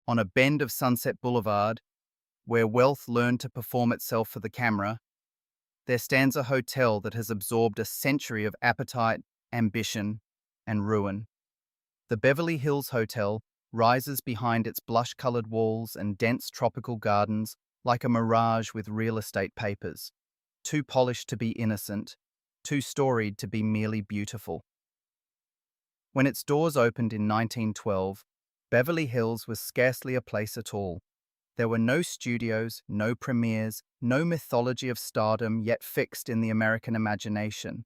on a bend of Sunset Boulevard, where wealth learned to perform itself for the camera, there stands a hotel that has absorbed a century of appetite, ambition, and ruin. The Beverly Hills Hotel rises behind its blush-colored walls and dense tropical gardens like a mirage with real estate papers, too polished to be innocent, too storied to be merely beautiful. When its doors opened in 1912, Beverly Hills was scarcely a place at all. There were no studios, no premieres, no mythology of stardom yet fixed in the American imagination.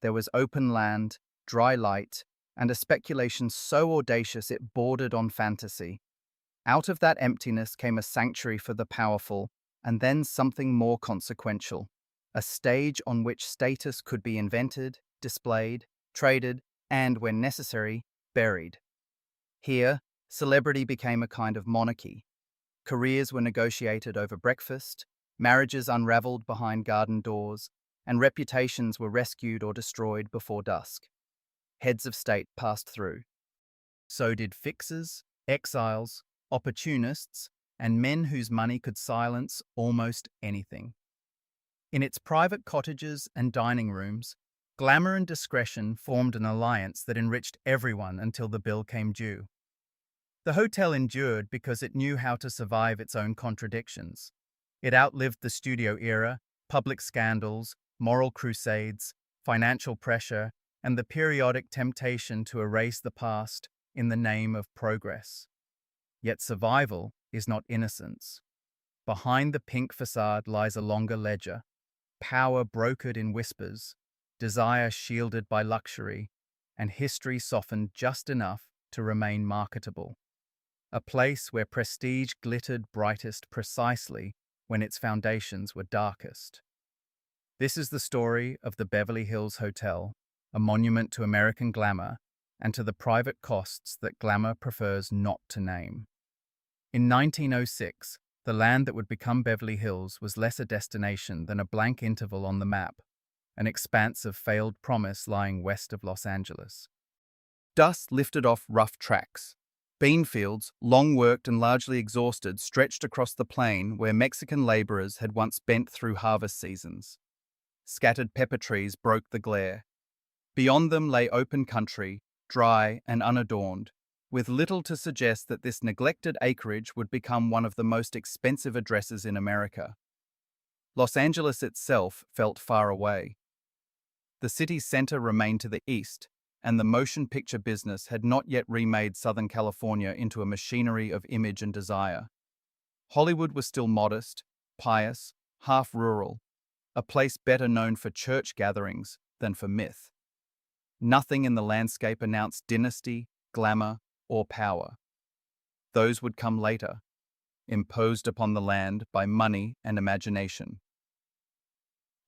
There was open land, dry light, and a speculation so audacious it bordered on fantasy. Out of that emptiness came a sanctuary for the powerful, and then something more consequential, a stage on which status could be invented, displayed, traded, and, when necessary, buried. Here, celebrity became a kind of monarchy. Careers were negotiated over breakfast, marriages unraveled behind garden doors, and reputations were rescued or destroyed before dusk. Heads of state passed through. So did fixers, exiles, opportunists, and men whose money could silence almost anything. In its private cottages and dining rooms, glamour and discretion formed an alliance that enriched everyone until the bill came due. The hotel endured because it knew how to survive its own contradictions. It outlived the studio era, public scandals, moral crusades, financial pressure, and the periodic temptation to erase the past in the name of progress. Yet survival is not innocence. Behind the pink facade lies a longer ledger, power brokered in whispers, desire shielded by luxury, and history softened just enough to remain marketable. A place where prestige glittered brightest precisely when its foundations were darkest. This is the story of the Beverly Hills Hotel, a monument to American glamour and to the private costs that glamour prefers not to name. In 1906, the land that would become Beverly Hills was less a destination than a blank interval on the map, an expanse of failed promise lying west of Los Angeles. Dust lifted off rough tracks. Bean fields, long worked and largely exhausted, stretched across the plain where Mexican laborers had once bent through harvest seasons. Scattered pepper trees broke the glare. Beyond them lay open country, dry and unadorned, with little to suggest that this neglected acreage would become one of the most expensive addresses in America. Los Angeles itself felt far away. The city's center remained to the east, and the motion picture business had not yet remade Southern California into a machinery of image and desire. Hollywood was still modest, pious, half-rural, a place better known for church gatherings than for myth. Nothing in the landscape announced dynasty, glamour, or power. Those would come later, imposed upon the land by money and imagination.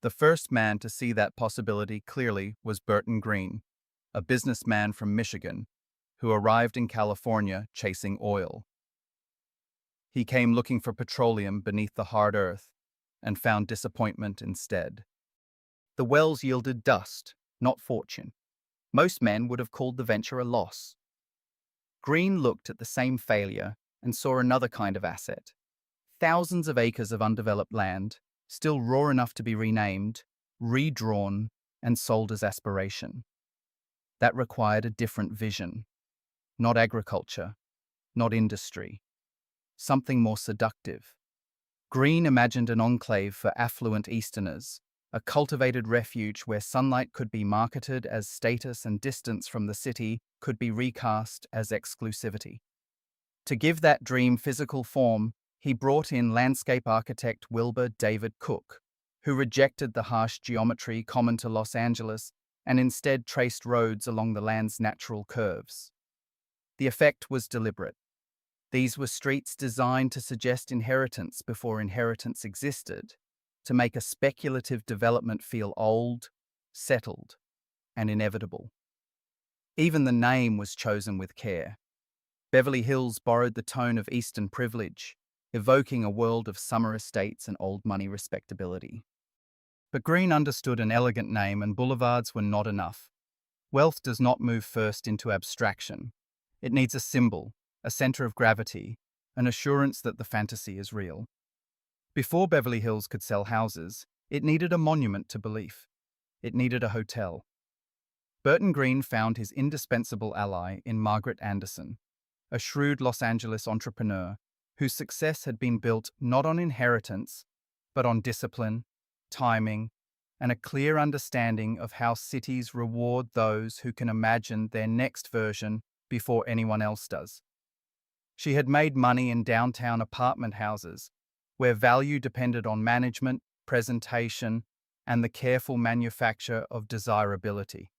The first man to see that possibility clearly was Burton Green, a businessman from Michigan, who arrived in California chasing oil. He came looking for petroleum beneath the hard earth and found disappointment instead. The wells yielded dust, not fortune. Most men would have called the venture a loss. Green looked at the same failure and saw another kind of asset. Thousands of acres of undeveloped land, still raw enough to be renamed, redrawn, and sold as aspiration. That required a different vision. Not agriculture, not industry. Something more seductive. Green imagined an enclave for affluent Easterners, a cultivated refuge where sunlight could be marketed as status and distance from the city could be recast as exclusivity. To give that dream physical form, he brought in landscape architect Wilbur David Cook, who rejected the harsh geometry common to Los Angeles and instead traced roads along the land's natural curves. The effect was deliberate. These were streets designed to suggest inheritance before inheritance existed, to make a speculative development feel old, settled, and inevitable. Even the name was chosen with care. Beverly Hills borrowed the tone of Eastern privilege, evoking a world of summer estates and old money respectability. But Green understood an elegant name and boulevards were not enough. Wealth does not move first into abstraction. It needs a symbol, a center of gravity, an assurance that the fantasy is real. Before Beverly Hills could sell houses, it needed a monument to belief. It needed a hotel. Burton Green found his indispensable ally in Margaret Anderson, a shrewd Los Angeles entrepreneur whose success had been built not on inheritance, but on discipline, timing, and a clear understanding of how cities reward those who can imagine their next version before anyone else does. She had made money in downtown apartment houses, where value depended on management, presentation, and the careful manufacture of desirability.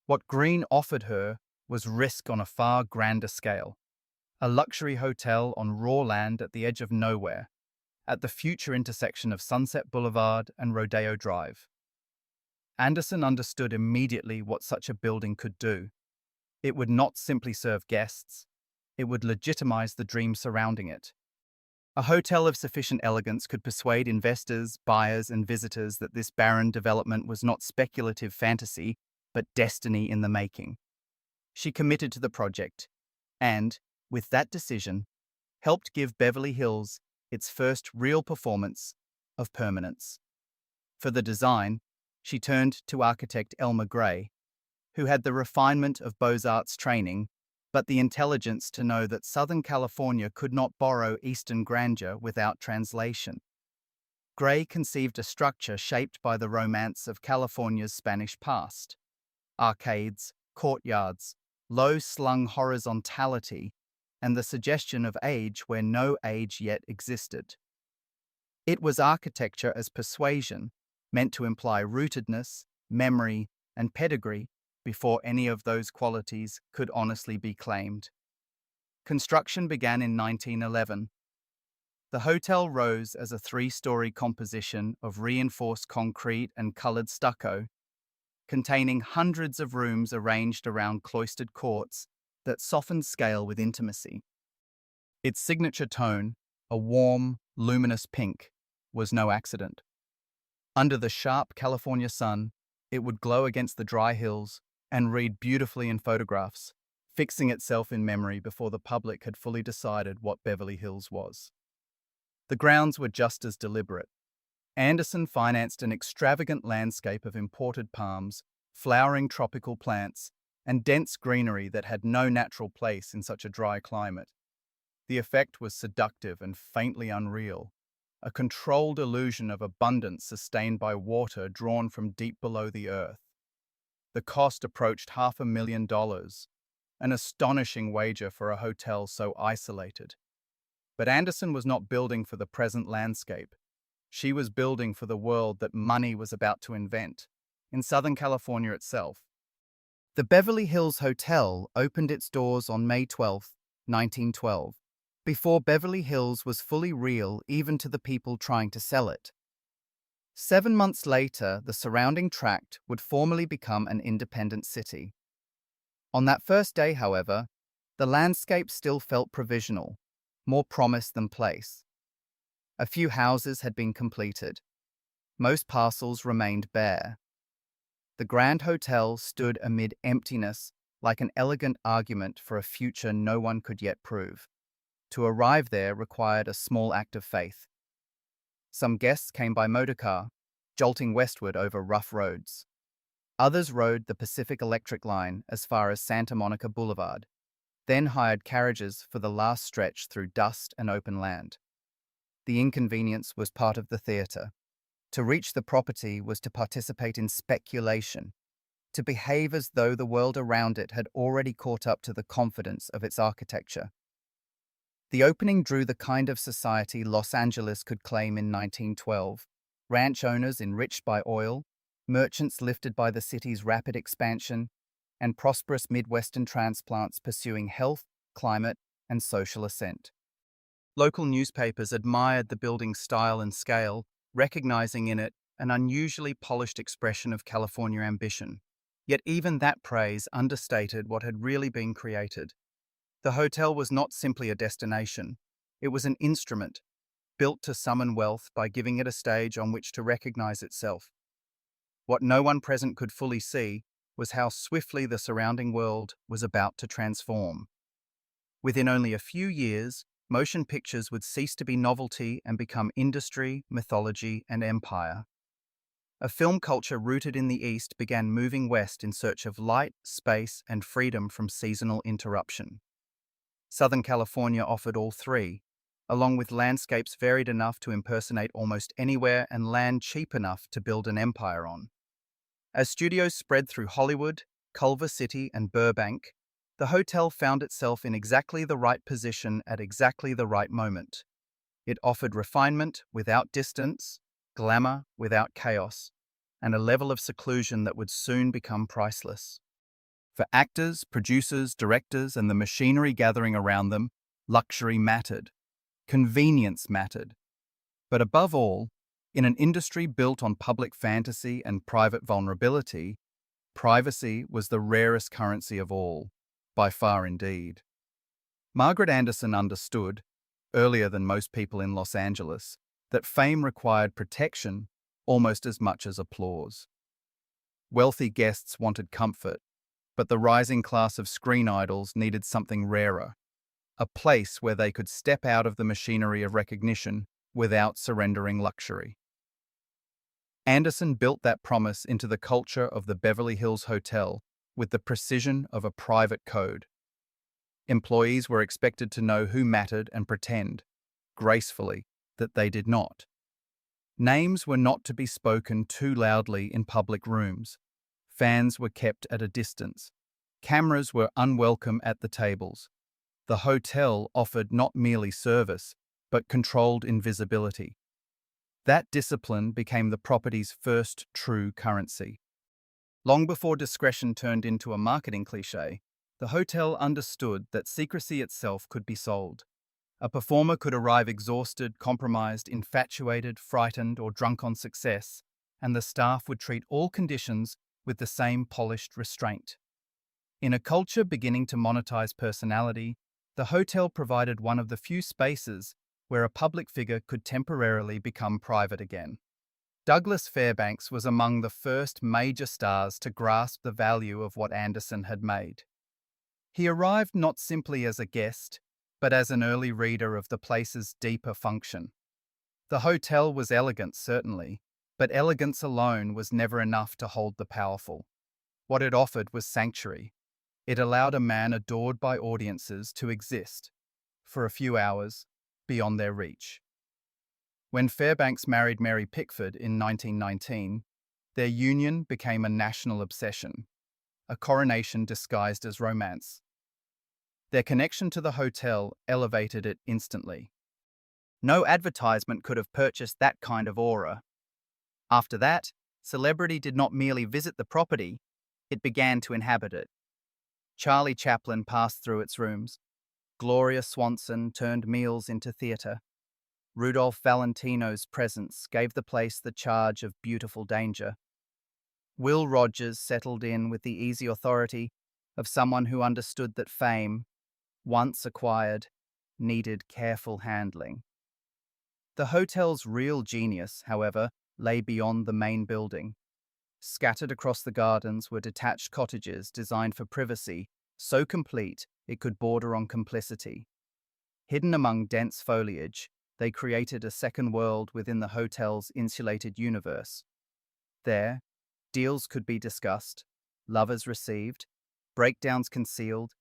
What Green offered her was risk on a far grander scale, a luxury hotel on raw land at the edge of nowhere, at the future intersection of Sunset Boulevard and Rodeo Drive. Anderson understood immediately what such a building could do. It would not simply serve guests, it would legitimize the dream surrounding it. A hotel of sufficient elegance could persuade investors, buyers, and visitors that this barren development was not speculative fantasy, but destiny in the making. She committed to the project, and, with that decision, helped give Beverly Hills its first real performance of permanence. For the design, she turned to architect Elmer Gray, who had the refinement of Beaux-Arts training, but the intelligence to know that Southern California could not borrow Eastern grandeur without translation. Gray conceived a structure shaped by the romance of California's Spanish past. Arcades, courtyards, low-slung horizontality, and the suggestion of age where no age yet existed. It was architecture as persuasion, meant to imply rootedness, memory, and pedigree before any of those qualities could honestly be claimed. Construction began in 1911. The hotel rose as a three-story composition of reinforced concrete and colored stucco, containing hundreds of rooms arranged around cloistered courts that softened scale with intimacy. Its signature tone, a warm, luminous pink, was no accident. Under the sharp California sun, it would glow against the dry hills and read beautifully in photographs, fixing itself in memory before the public had fully decided what Beverly Hills was. The grounds were just as deliberate. Anderson financed an extravagant landscape of imported palms, flowering tropical plants, and dense greenery that had no natural place in such a dry climate. The effect was seductive and faintly unreal, a controlled illusion of abundance sustained by water drawn from deep below the earth. The cost approached $500,000, an astonishing wager for a hotel so isolated. But Anderson was not building for the present landscape. She was building for the world that money was about to invent, in Southern California itself. The Beverly Hills Hotel opened its doors on May 12, 1912, before Beverly Hills was fully real even to the people trying to sell it. 7 months later, the surrounding tract would formally become an independent city. On that first day, however, the landscape still felt provisional, more promise than place. A few houses had been completed. Most parcels remained bare. The Grand Hotel stood amid emptiness like an elegant argument for a future no one could yet prove. To arrive there required a small act of faith. Some guests came by motorcar, jolting westward over rough roads. Others rode the Pacific Electric Line as far as Santa Monica Boulevard, then hired carriages for the last stretch through dust and open land. The inconvenience was part of the theatre. To reach the property was to participate in speculation, to behave as though the world around it had already caught up to the confidence of its architecture. The opening drew the kind of society Los Angeles could claim in 1912, ranch owners enriched by oil, merchants lifted by the city's rapid expansion, and prosperous Midwestern transplants pursuing health, climate, and social ascent. Local newspapers admired the building's style and scale, recognizing in it an unusually polished expression of California ambition. Yet even that praise understated what had really been created. The hotel was not simply a destination, it was an instrument, built to summon wealth by giving it a stage on which to recognize itself. What no one present could fully see was how swiftly the surrounding world was about to transform. Within only a few years, motion pictures would cease to be novelty and become industry, mythology, and empire. A film culture rooted in the East began moving west in search of light, space, and freedom from seasonal interruption. Southern California offered all three, along with landscapes varied enough to impersonate almost anywhere and land cheap enough to build an empire on. As studios spread through Hollywood, Culver City, and Burbank, the hotel found itself in exactly the right position at exactly the right moment. It offered refinement without distance, glamour without chaos, and a level of seclusion that would soon become priceless. For actors, producers, directors, and the machinery gathering around them, luxury mattered. Convenience mattered. But above all, in an industry built on public fantasy and private vulnerability, privacy was the rarest currency of all, by far indeed. Margaret Anderson understood, earlier than most people in Los Angeles, that fame required protection almost as much as applause. Wealthy guests wanted comfort, but the rising class of screen idols needed something rarer, a place where they could step out of the machinery of recognition without surrendering luxury. Anderson built that promise into the culture of the Beverly Hills Hotel with the precision of a private code. Employees were expected to know who mattered and pretend, gracefully, that they did not. Names were not to be spoken too loudly in public rooms. Fans were kept at a distance. Cameras were unwelcome at the tables. The hotel offered not merely service, but controlled invisibility. That discipline became the property's first true currency. Long before discretion turned into a marketing cliché, the hotel understood that secrecy itself could be sold. A performer could arrive exhausted, compromised, infatuated, frightened, or drunk on success, and the staff would treat all conditions with the same polished restraint. In a culture beginning to monetize personality, the hotel provided one of the few spaces where a public figure could temporarily become private again. Douglas Fairbanks was among the first major stars to grasp the value of what Anderson had made. He arrived not simply as a guest, but as an early reader of the place's deeper function. The hotel was elegant, certainly, but elegance alone was never enough to hold the powerful. What it offered was sanctuary. It allowed a man adored by audiences to exist, for a few hours, beyond their reach. When Fairbanks married Mary Pickford in 1919, their union became a national obsession, a coronation disguised as romance. Their connection to the hotel elevated it instantly. No advertisement could have purchased that kind of aura. After that, celebrity did not merely visit the property, it began to inhabit it. Charlie Chaplin passed through its rooms. Gloria Swanson turned meals into theatre. Rudolph Valentino's presence gave the place the charge of beautiful danger. Will Rogers settled in with the easy authority of someone who understood that fame, once acquired, needed careful handling. The hotel's real genius, however, lay beyond the main building. Scattered across the gardens were detached cottages designed for privacy, so complete it could border on complicity. Hidden among dense foliage, they created a second world within the hotel's insulated universe. There, deals could be discussed, lovers received, breakdowns concealed,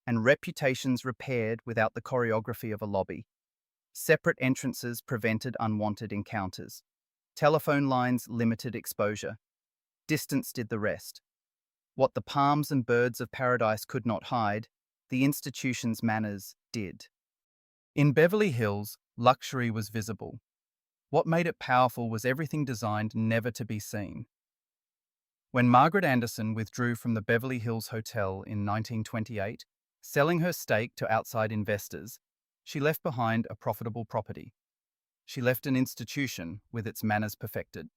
and reputations repaired without the choreography of a lobby. Separate entrances prevented unwanted encounters. Telephone lines limited exposure. Distance did the rest. What the palms and birds of paradise could not hide, the institution's manners did. In Beverly Hills, luxury was visible. What made it powerful was everything designed never to be seen. When Margaret Anderson withdrew from the Beverly Hills Hotel in 1928, selling her stake to outside investors, she left behind a profitable property. She left an institution with its manners perfected.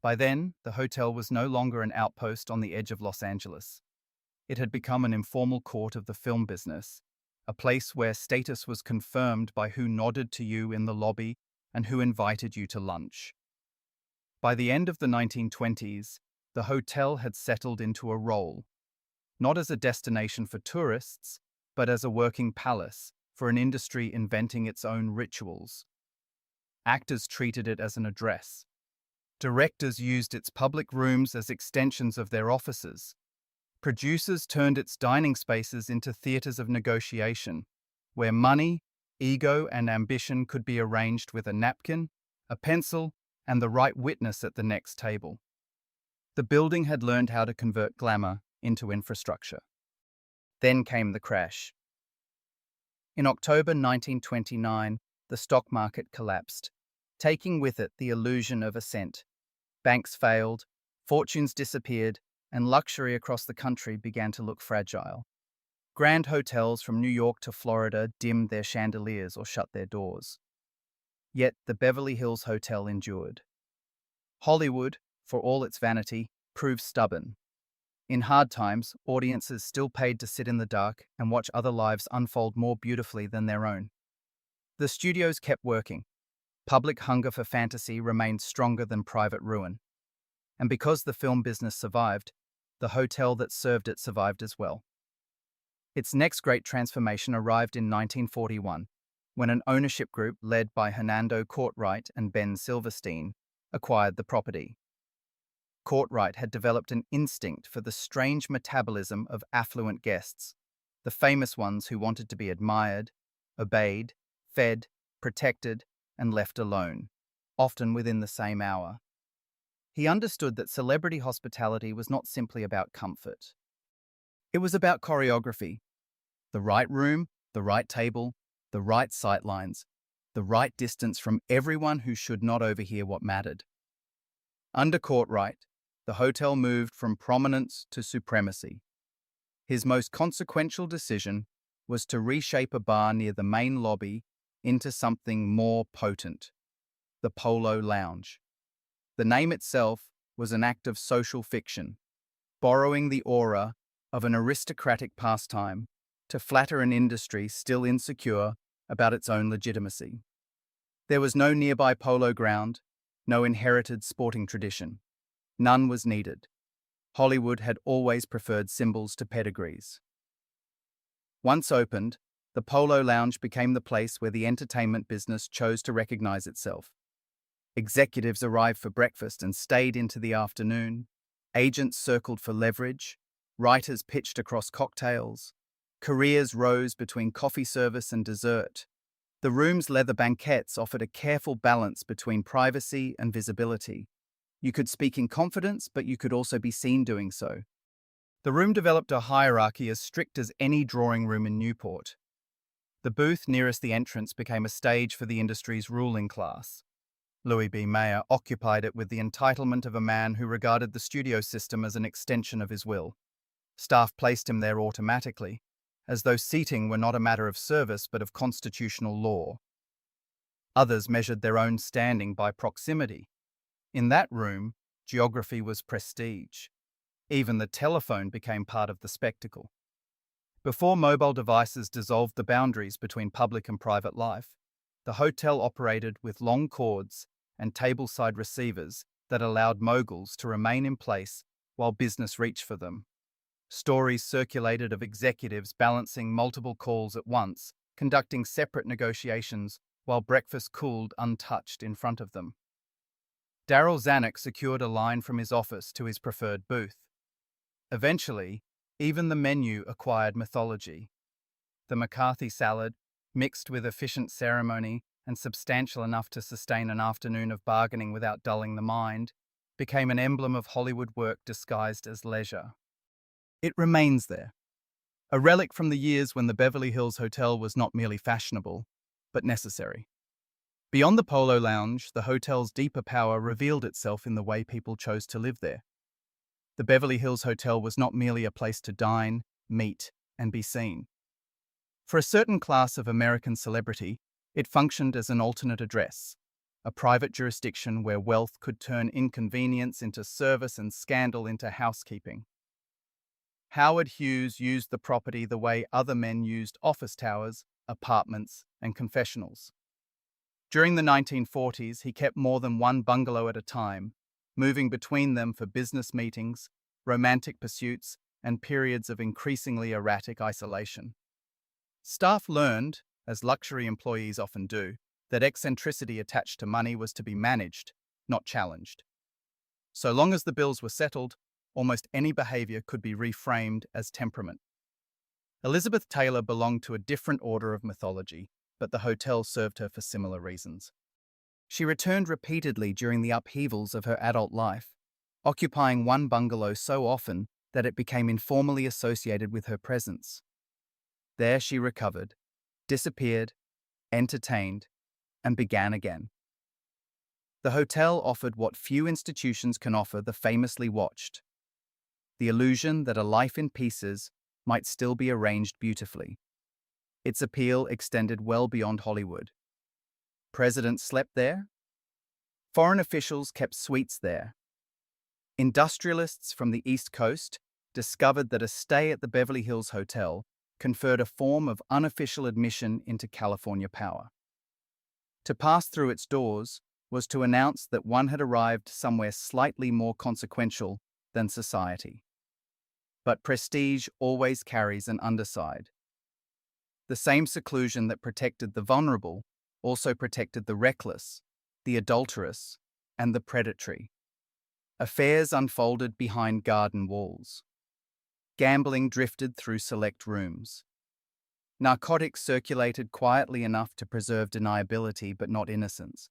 By then, the hotel was no longer an outpost on the edge of Los Angeles. It had become an informal court of the film business, a place where status was confirmed by who nodded to you in the lobby and who invited you to lunch. By the end of the 1920s, the hotel had settled into a role, not as a destination for tourists, but as a working palace for an industry inventing its own rituals. Actors treated it as an address. Directors used its public rooms as extensions of their offices. Producers turned its dining spaces into theaters of negotiation, where money, ego, and ambition could be arranged with a napkin, a pencil, and the right witness at the next table. The building had learned how to convert glamour into infrastructure. Then came the crash. In October 1929, the stock market collapsed, taking with it the illusion of ascent. Banks failed, fortunes disappeared, and luxury across the country began to look fragile. Grand hotels from New York to Florida dimmed their chandeliers or shut their doors. Yet the Beverly Hills Hotel endured. Hollywood, for all its vanity, proved stubborn. In hard times, audiences still paid to sit in the dark and watch other lives unfold more beautifully than their own. The studios kept working. Public hunger for fantasy remained stronger than private ruin. And because the film business survived, the hotel that served it survived as well. Its next great transformation arrived in 1941, when an ownership group led by Hernando Cartwright and Ben Silverstein acquired the property. Cartwright had developed an instinct for the strange metabolism of affluent guests, the famous ones who wanted to be admired, obeyed, fed, protected, and left alone, often within the same hour. He understood that celebrity hospitality was not simply about comfort. It was about choreography. The right room, the right table, the right sightlines, the right distance from everyone who should not overhear what mattered. Under Cartwright, the hotel moved from prominence to supremacy. His most consequential decision was to reshape a bar near the main lobby into something more potent, the Polo Lounge. The name itself was an act of social fiction, borrowing the aura of an aristocratic pastime to flatter an industry still insecure about its own legitimacy. There was no nearby polo ground, no inherited sporting tradition. None was needed. Hollywood had always preferred symbols to pedigrees. Once opened, the Polo Lounge became the place where the entertainment business chose to recognize itself. Executives arrived for breakfast and stayed into the afternoon. Agents circled for leverage. Writers pitched across cocktails. Careers rose between coffee service and dessert. The room's leather banquettes offered a careful balance between privacy and visibility. You could speak in confidence, but you could also be seen doing so. The room developed a hierarchy as strict as any drawing room in Newport. The booth nearest the entrance became a stage for the industry's ruling class. Louis B. Mayer occupied it with the entitlement of a man who regarded the studio system as an extension of his will. Staff placed him there automatically, as though seating were not a matter of service but of constitutional law. Others measured their own standing by proximity. In that room, geography was prestige. Even the telephone became part of the spectacle. Before mobile devices dissolved the boundaries between public and private life, the hotel operated with long cords and tableside receivers that allowed moguls to remain in place while business reached for them. Stories circulated of executives balancing multiple calls at once, conducting separate negotiations while breakfast cooled untouched in front of them. Darryl Zanuck secured a line from his office to his preferred booth. Eventually, even the menu acquired mythology. The McCarthy salad, mixed with efficient ceremony and substantial enough to sustain an afternoon of bargaining without dulling the mind, became an emblem of Hollywood work disguised as leisure. It remains there, a relic from the years when the Beverly Hills Hotel was not merely fashionable, but necessary. Beyond the Polo Lounge, the hotel's deeper power revealed itself in the way people chose to live there. The Beverly Hills Hotel was not merely a place to dine, meet, and be seen. For a certain class of American celebrity, it functioned as an alternate address, a private jurisdiction where wealth could turn inconvenience into service and scandal into housekeeping. Howard Hughes used the property the way other men used office towers, apartments, and confessionals. During the 1940s, he kept more than one bungalow at a time, moving between them for business meetings, romantic pursuits, and periods of increasingly erratic isolation. Staff learned, as luxury employees often do, that eccentricity attached to money was to be managed, not challenged. So long as the bills were settled, almost any behavior could be reframed as temperament. Elizabeth Taylor belonged to a different order of mythology, but the hotel served her for similar reasons. She returned repeatedly during the upheavals of her adult life, occupying one bungalow so often that it became informally associated with her presence. There she recovered, disappeared, entertained, and began again. The hotel offered what few institutions can offer the famously watched: the illusion that a life in pieces might still be arranged beautifully. Its appeal extended well beyond Hollywood. Presidents slept there. Foreign officials kept suites there. Industrialists from the East Coast discovered that a stay at the Beverly Hills Hotel conferred a form of unofficial admission into California power. To pass through its doors was to announce that one had arrived somewhere slightly more consequential than society. But prestige always carries an underside. The same seclusion that protected the vulnerable also protected the reckless, the adulterous, and the predatory. Affairs unfolded behind garden walls. Gambling drifted through select rooms. Narcotics circulated quietly enough to preserve deniability but not innocence.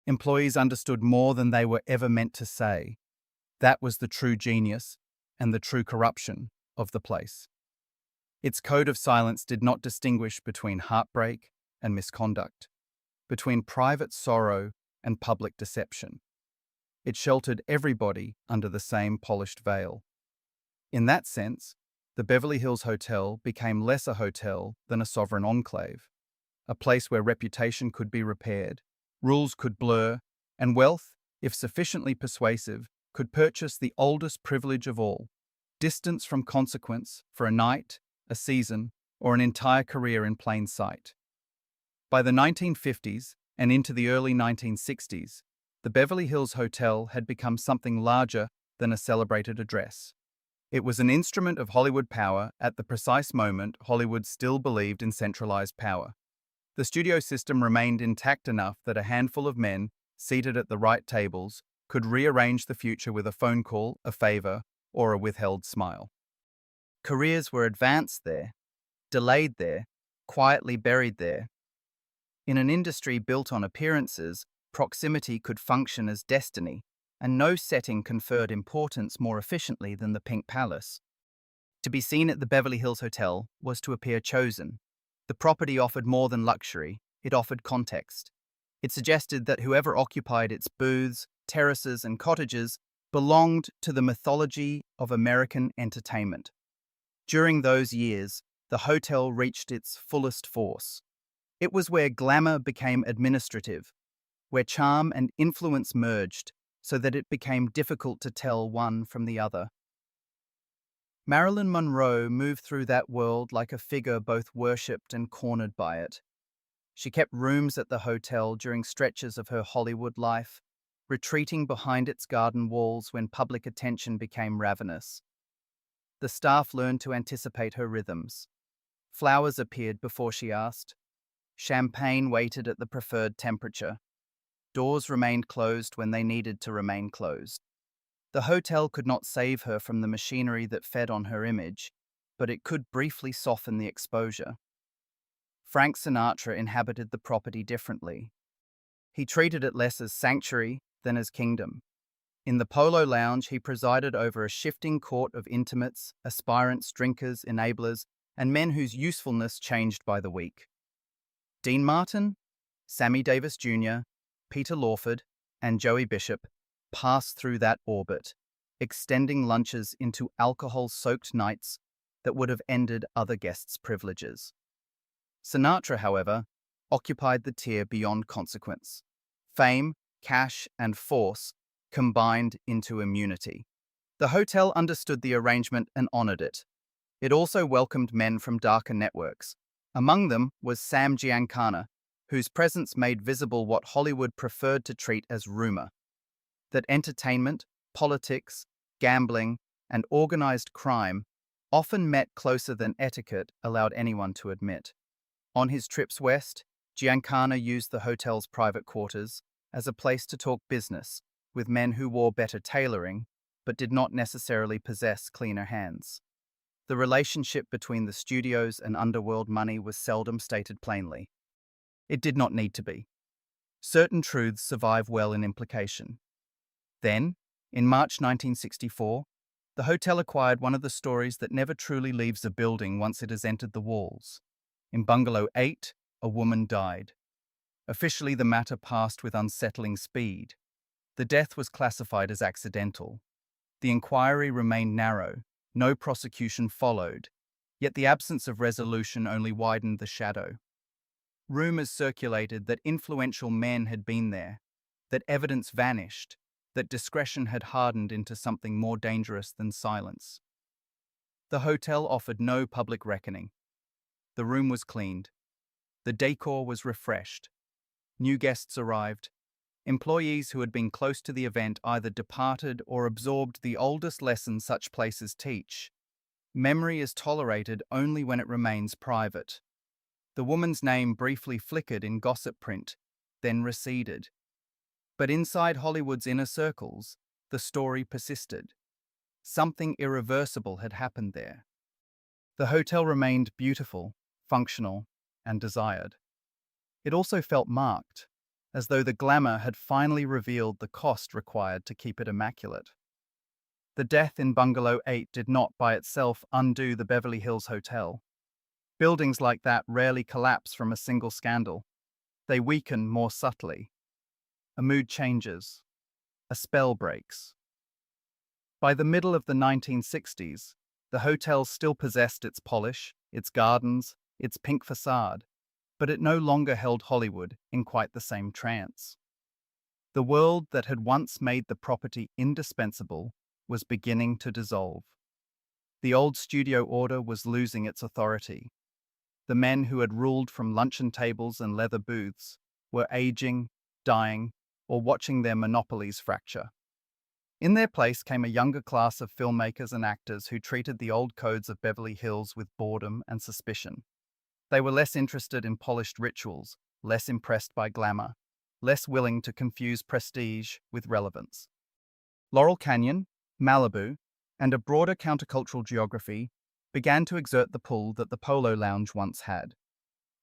Employees understood more than they were ever meant to say. That was the true genius and the true corruption of the place. Its code of silence did not distinguish between heartbreak and misconduct, between private sorrow and public deception. It sheltered everybody under the same polished veil. In that sense, the Beverly Hills Hotel became less a hotel than a sovereign enclave, a place where reputation could be repaired, rules could blur, and wealth, if sufficiently persuasive, could purchase the oldest privilege of all: distance from consequence for a night, a season, or an entire career in plain sight. By the 1950s and into the early 1960s, the Beverly Hills Hotel had become something larger than a celebrated address. It was an instrument of Hollywood power at the precise moment Hollywood still believed in centralized power. The studio system remained intact enough that a handful of men, seated at the right tables, could rearrange the future with a phone call, a favor, or a withheld smile. Careers were advanced there, delayed there, quietly buried there. In an industry built on appearances, proximity could function as destiny, and no setting conferred importance more efficiently than the Pink Palace. To be seen at the Beverly Hills Hotel was to appear chosen. The property offered more than luxury, it offered context. It suggested that whoever occupied its booths, terraces, and cottages belonged to the mythology of American entertainment. During those years, the hotel reached its fullest force. It was where glamour became administrative, where charm and influence merged so that it became difficult to tell one from the other. Marilyn Monroe moved through that world like a figure both worshipped and cornered by it. She kept rooms at the hotel during stretches of her Hollywood life, retreating behind its garden walls when public attention became ravenous. The staff learned to anticipate her rhythms. Flowers appeared before she asked. Champagne waited at the preferred temperature. Doors remained closed when they needed to remain closed. The hotel could not save her from the machinery that fed on her image, but it could briefly soften the exposure. Frank Sinatra inhabited the property differently. He treated it less as sanctuary than as kingdom. In the Polo Lounge, he presided over a shifting court of intimates, aspirants, drinkers, enablers, and men whose usefulness changed by the week. Dean Martin, Sammy Davis Jr., Peter Lawford, and Joey Bishop passed through that orbit, extending lunches into alcohol-soaked nights that would have ended other guests' privileges. Sinatra, however, occupied the tier beyond consequence. Fame, cash, and force combined into immunity. The hotel understood the arrangement and honored it. It also welcomed men from darker networks. Among them was Sam Giancana, whose presence made visible what Hollywood preferred to treat as rumor: that entertainment, politics, gambling, and organized crime often met closer than etiquette allowed anyone to admit. On his trips west, Giancana used the hotel's private quarters as a place to talk business with men who wore better tailoring but did not necessarily possess cleaner hands. The relationship between the studios and underworld money was seldom stated plainly. It did not need to be. Certain truths survive well in implication. Then, in March 1964, the hotel acquired one of the stories that never truly leaves a building once it has entered the walls. In Bungalow 8, a woman died. Officially, the matter passed with unsettling speed. The death was classified as accidental. The inquiry remained narrow. No prosecution followed, yet the absence of resolution only widened the shadow. Rumors circulated that influential men had been there, that evidence vanished, that discretion had hardened into something more dangerous than silence. The hotel offered no public reckoning. The room was cleaned. The decor was refreshed. New guests arrived. Employees who had been close to the event either departed or absorbed the oldest lesson such places teach. Memory is tolerated only when it remains private. The woman's name briefly flickered in gossip print, then receded. But inside Hollywood's inner circles, the story persisted. Something irreversible had happened there. The hotel remained beautiful, functional, and desired. It also felt marked, as though the glamour had finally revealed the cost required to keep it immaculate. The death in Bungalow 8 did not by itself undo the Beverly Hills Hotel. Buildings like that rarely collapse from a single scandal. They weaken more subtly. A mood changes. A spell breaks. By the middle of the 1960s, the hotel still possessed its polish, its gardens, its pink facade, but it no longer held Hollywood in quite the same trance. The world that had once made the property indispensable was beginning to dissolve. The old studio order was losing its authority. The men who had ruled from luncheon tables and leather booths were aging, dying, or watching their monopolies fracture. In their place came a younger class of filmmakers and actors who treated the old codes of Beverly Hills with boredom and suspicion. They were less interested in polished rituals, less impressed by glamour, less willing to confuse prestige with relevance. Laurel Canyon, Malibu, and a broader countercultural geography began to exert the pull that the Polo Lounge once had.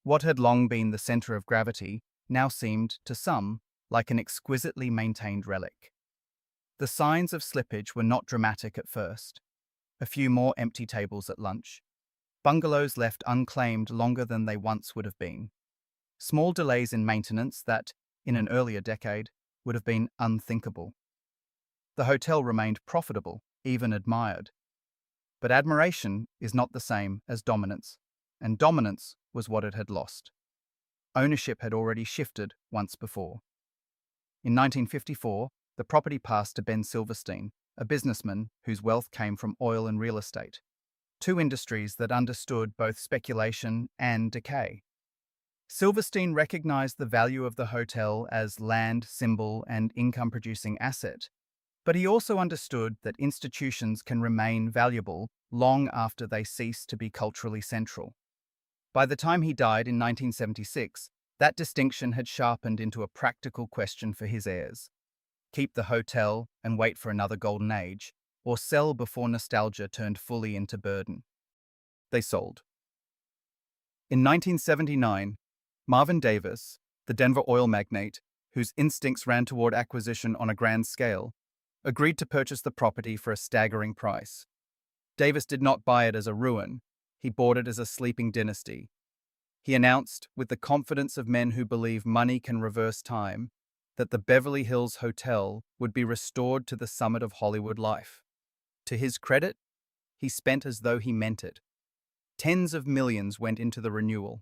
What had long been the center of gravity now seemed, to some, like an exquisitely maintained relic. The signs of slippage were not dramatic at first. A few more empty tables at lunch. Bungalows left unclaimed longer than they once would have been. Small delays in maintenance that, in an earlier decade, would have been unthinkable. The hotel remained profitable, even admired. But admiration is not the same as dominance, and dominance was what it had lost. Ownership had already shifted once before. In 1954, the property passed to Ben Silverstein, a businessman whose wealth came from oil and real estate, two industries that understood both speculation and decay. Silverstein recognized the value of the hotel as land, symbol, and income-producing asset, but he also understood that institutions can remain valuable long after they cease to be culturally central. By the time he died in 1976, that distinction had sharpened into a practical question for his heirs. Keep the hotel and wait for another golden age, or sell before nostalgia turned fully into burden. They sold. In 1979, Marvin Davis, the Denver oil magnate, whose instincts ran toward acquisition on a grand scale, agreed to purchase the property for a staggering price. Davis did not buy it as a ruin, he bought it as a sleeping dynasty. He announced, with the confidence of men who believe money can reverse time, that the Beverly Hills Hotel would be restored to the summit of Hollywood life. To his credit, he spent as though he meant it. Tens of millions went into the renewal.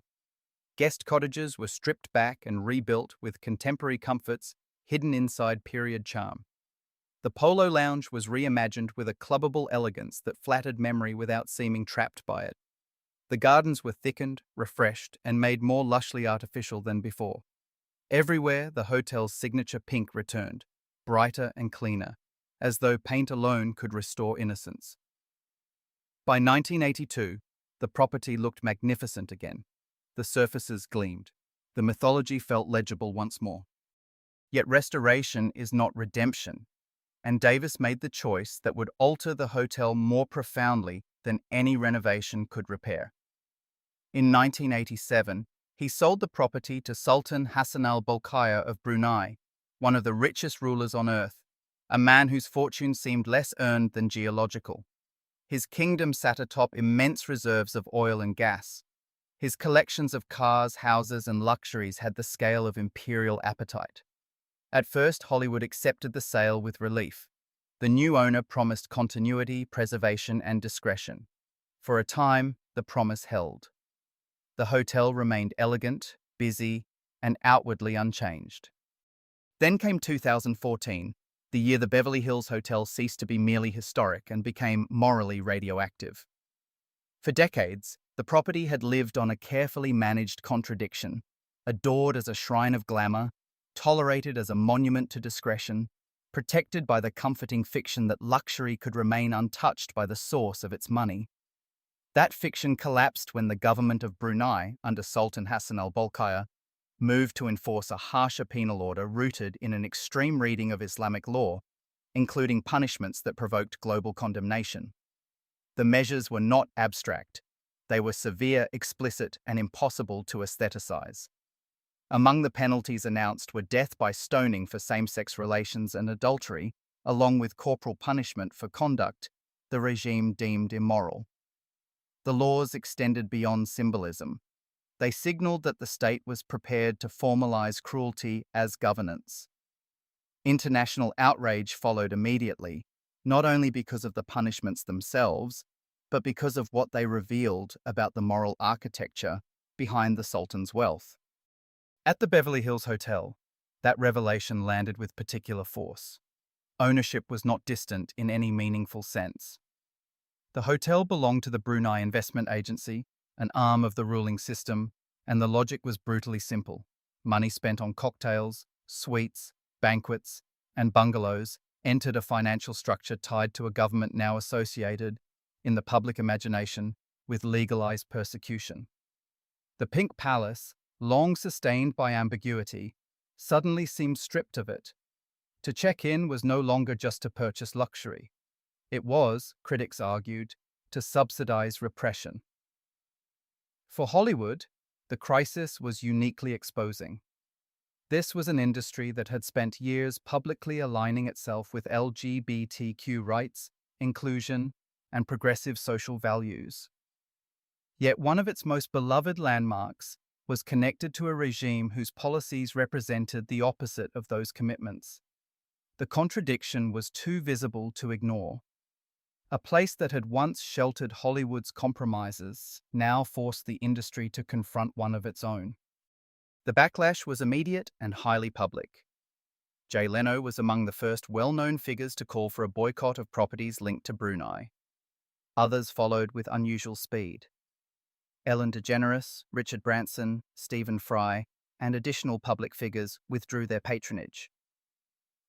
Guest cottages were stripped back and rebuilt with contemporary comforts hidden inside period charm. The Polo Lounge was reimagined with a clubbable elegance that flattered memory without seeming trapped by it. The gardens were thickened, refreshed, and made more lushly artificial than before. Everywhere, the hotel's signature pink returned, brighter and cleaner, as though paint alone could restore innocence. By 1982, the property looked magnificent again. the surfaces gleamed. The mythology felt legible once more. Yet restoration is not redemption, and Davis made the choice that would alter the hotel more profoundly than any renovation could repair. In 1987, he sold the property to Sultan Hassan al-Bolkiah of Brunei, one of the richest rulers on earth, a man whose fortune seemed less earned than geological. His kingdom sat atop immense reserves of oil and gas. His collections of cars, houses, and luxuries had the scale of imperial appetite. At first, Hollywood accepted the sale with relief. The new owner promised continuity, preservation, and discretion. For a time, the promise held. The hotel remained elegant, busy, and outwardly unchanged. Then came 2014, the year the Beverly Hills Hotel ceased to be merely historic and became morally radioactive. For decades, the property had lived on a carefully managed contradiction, adored as a shrine of glamour, tolerated as a monument to discretion, protected by the comforting fiction that luxury could remain untouched by the source of its money. That fiction collapsed when the government of Brunei, under Sultan Hassan al-Bolkiah, moved to enforce a harsher penal order rooted in an extreme reading of Islamic law, including punishments that provoked global condemnation. The measures were not abstract. They were severe, explicit, and impossible to aestheticize. Among the penalties announced were death by stoning for same-sex relations and adultery, along with corporal punishment for conduct the regime deemed immoral. The laws extended beyond symbolism. They signaled that the state was prepared to formalize cruelty as governance. International outrage followed immediately, not only because of the punishments themselves, but because of what they revealed about the moral architecture behind the Sultan's wealth. At the Beverly Hills Hotel, that revelation landed with particular force. Ownership was not distant in any meaningful sense. The hotel belonged to the Brunei Investment Agency, an arm of the ruling system, and the logic was brutally simple. Money spent on cocktails, suites, banquets, and bungalows entered a financial structure tied to a government now associated, in the public imagination, with legalized persecution. The Pink Palace, long sustained by ambiguity, suddenly seemed stripped of it. To check in was no longer just to purchase luxury. It was, critics argued, to subsidize repression. For Hollywood, the crisis was uniquely exposing. This was an industry that had spent years publicly aligning itself with LGBTQ rights, inclusion, and progressive social values. Yet one of its most beloved landmarks was connected to a regime whose policies represented the opposite of those commitments. The contradiction was too visible to ignore. A place that had once sheltered Hollywood's compromises now forced the industry to confront one of its own. The backlash was immediate and highly public. Jay Leno was among the first well-known figures to call for a boycott of properties linked to Brunei. Others followed with unusual speed. Ellen DeGeneres, Richard Branson, Stephen Fry, and additional public figures withdrew their patronage.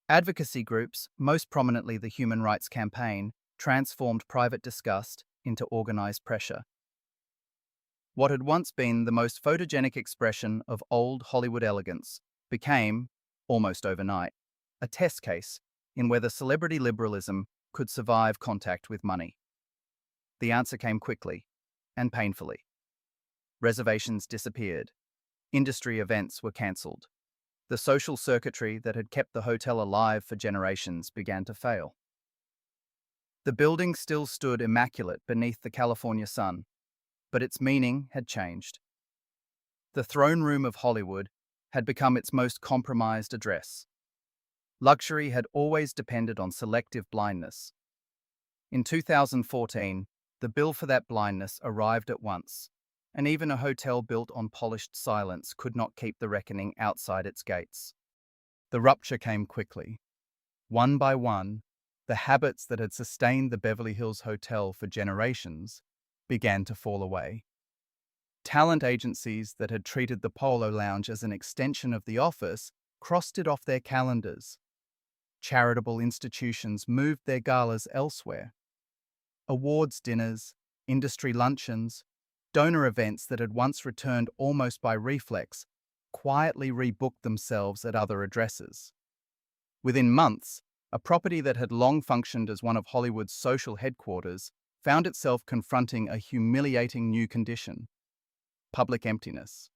Advocacy groups, most prominently the Human Rights Campaign, transformed private disgust into organized pressure. What had once been the most photogenic expression of old Hollywood elegance became, almost overnight, a test case in whether celebrity liberalism could survive contact with money. The answer came quickly and painfully. Reservations disappeared. Industry events were cancelled. The social circuitry that had kept the hotel alive for generations began to fail. The building still stood immaculate beneath the California sun, but its meaning had changed. The throne room of Hollywood had become its most compromised address. Luxury had always depended on selective blindness. In 2014, the bill for that blindness arrived at once, and even a hotel built on polished silence could not keep the reckoning outside its gates. The rupture came quickly. One by one, the habits that had sustained the Beverly Hills Hotel for generations began to fall away. Talent agencies that had treated the Polo Lounge as an extension of the office crossed it off their calendars. Charitable institutions moved their galas elsewhere. Awards dinners, industry luncheons, Donor events that had once returned almost by reflex quietly rebooked themselves at other addresses. Within months, a property that had long functioned as one of Hollywood's social headquarters found itself confronting a humiliating new condition: public emptiness.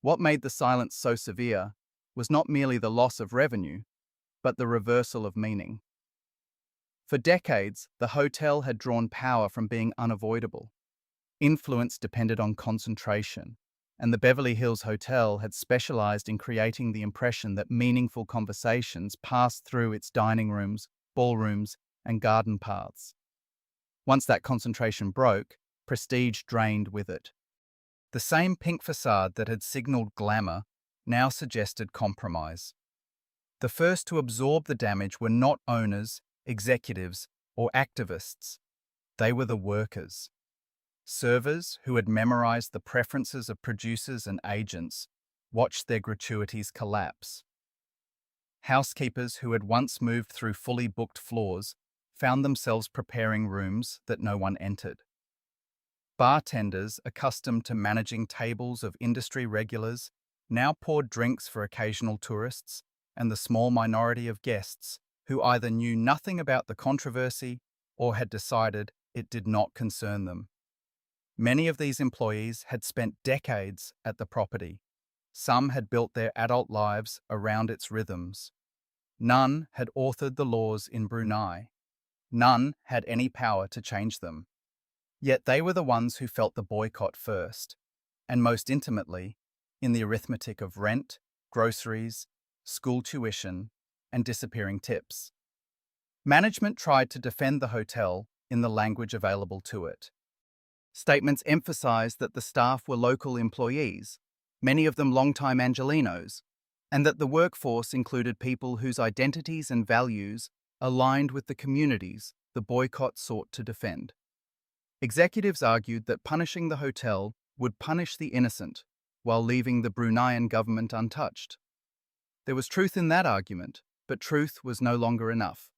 What made the silence so severe was not merely the loss of revenue, but the reversal of meaning. For decades, the hotel had drawn power from being unavoidable. Influence depended on concentration, and the Beverly Hills Hotel had specialized in creating the impression that meaningful conversations passed through its dining rooms, ballrooms, and garden paths. Once that concentration broke, prestige drained with it. The same pink facade that had signaled glamour now suggested compromise. The first to absorb the damage were not owners, executives, or activists. They were the workers. Servers who had memorized the preferences of producers and agents watched their gratuities collapse. Housekeepers who had once moved through fully booked floors found themselves preparing rooms that no one entered. Bartenders accustomed to managing tables of industry regulars now poured drinks for occasional tourists and the small minority of guests who either knew nothing about the controversy or had decided it did not concern them. Many of these employees had spent decades at the property. Some had built their adult lives around its rhythms. None had authored the laws in Brunei. None had any power to change them. Yet they were the ones who felt the boycott first, and most intimately, in the arithmetic of rent, groceries, school tuition, and disappearing tips. Management tried to defend the hotel in the language available to it. Statements emphasized that the staff were local employees, many of them longtime Angelenos, and that the workforce included people whose identities and values aligned with the communities the boycott sought to defend. Executives argued that punishing the hotel would punish the innocent while leaving the Bruneian government untouched. There was truth in that argument, but truth was no longer enough.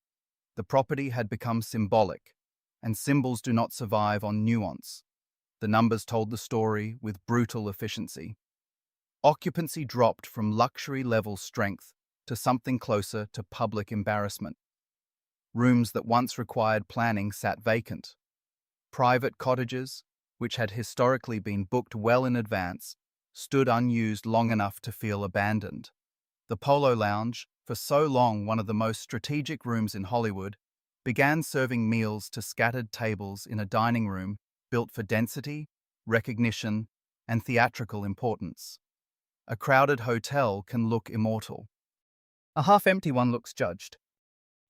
The property had become symbolic, and symbols do not survive on nuance. The numbers told the story with brutal efficiency. Occupancy dropped from luxury-level strength to something closer to public embarrassment. Rooms that once required planning sat vacant. Private cottages, which had historically been booked well in advance, stood unused long enough to feel abandoned. The Polo Lounge, for so long one of the most strategic rooms in Hollywood, began serving meals to scattered tables in a dining room built for density, recognition, and theatrical importance. A crowded hotel can look immortal. A half-empty one looks judged.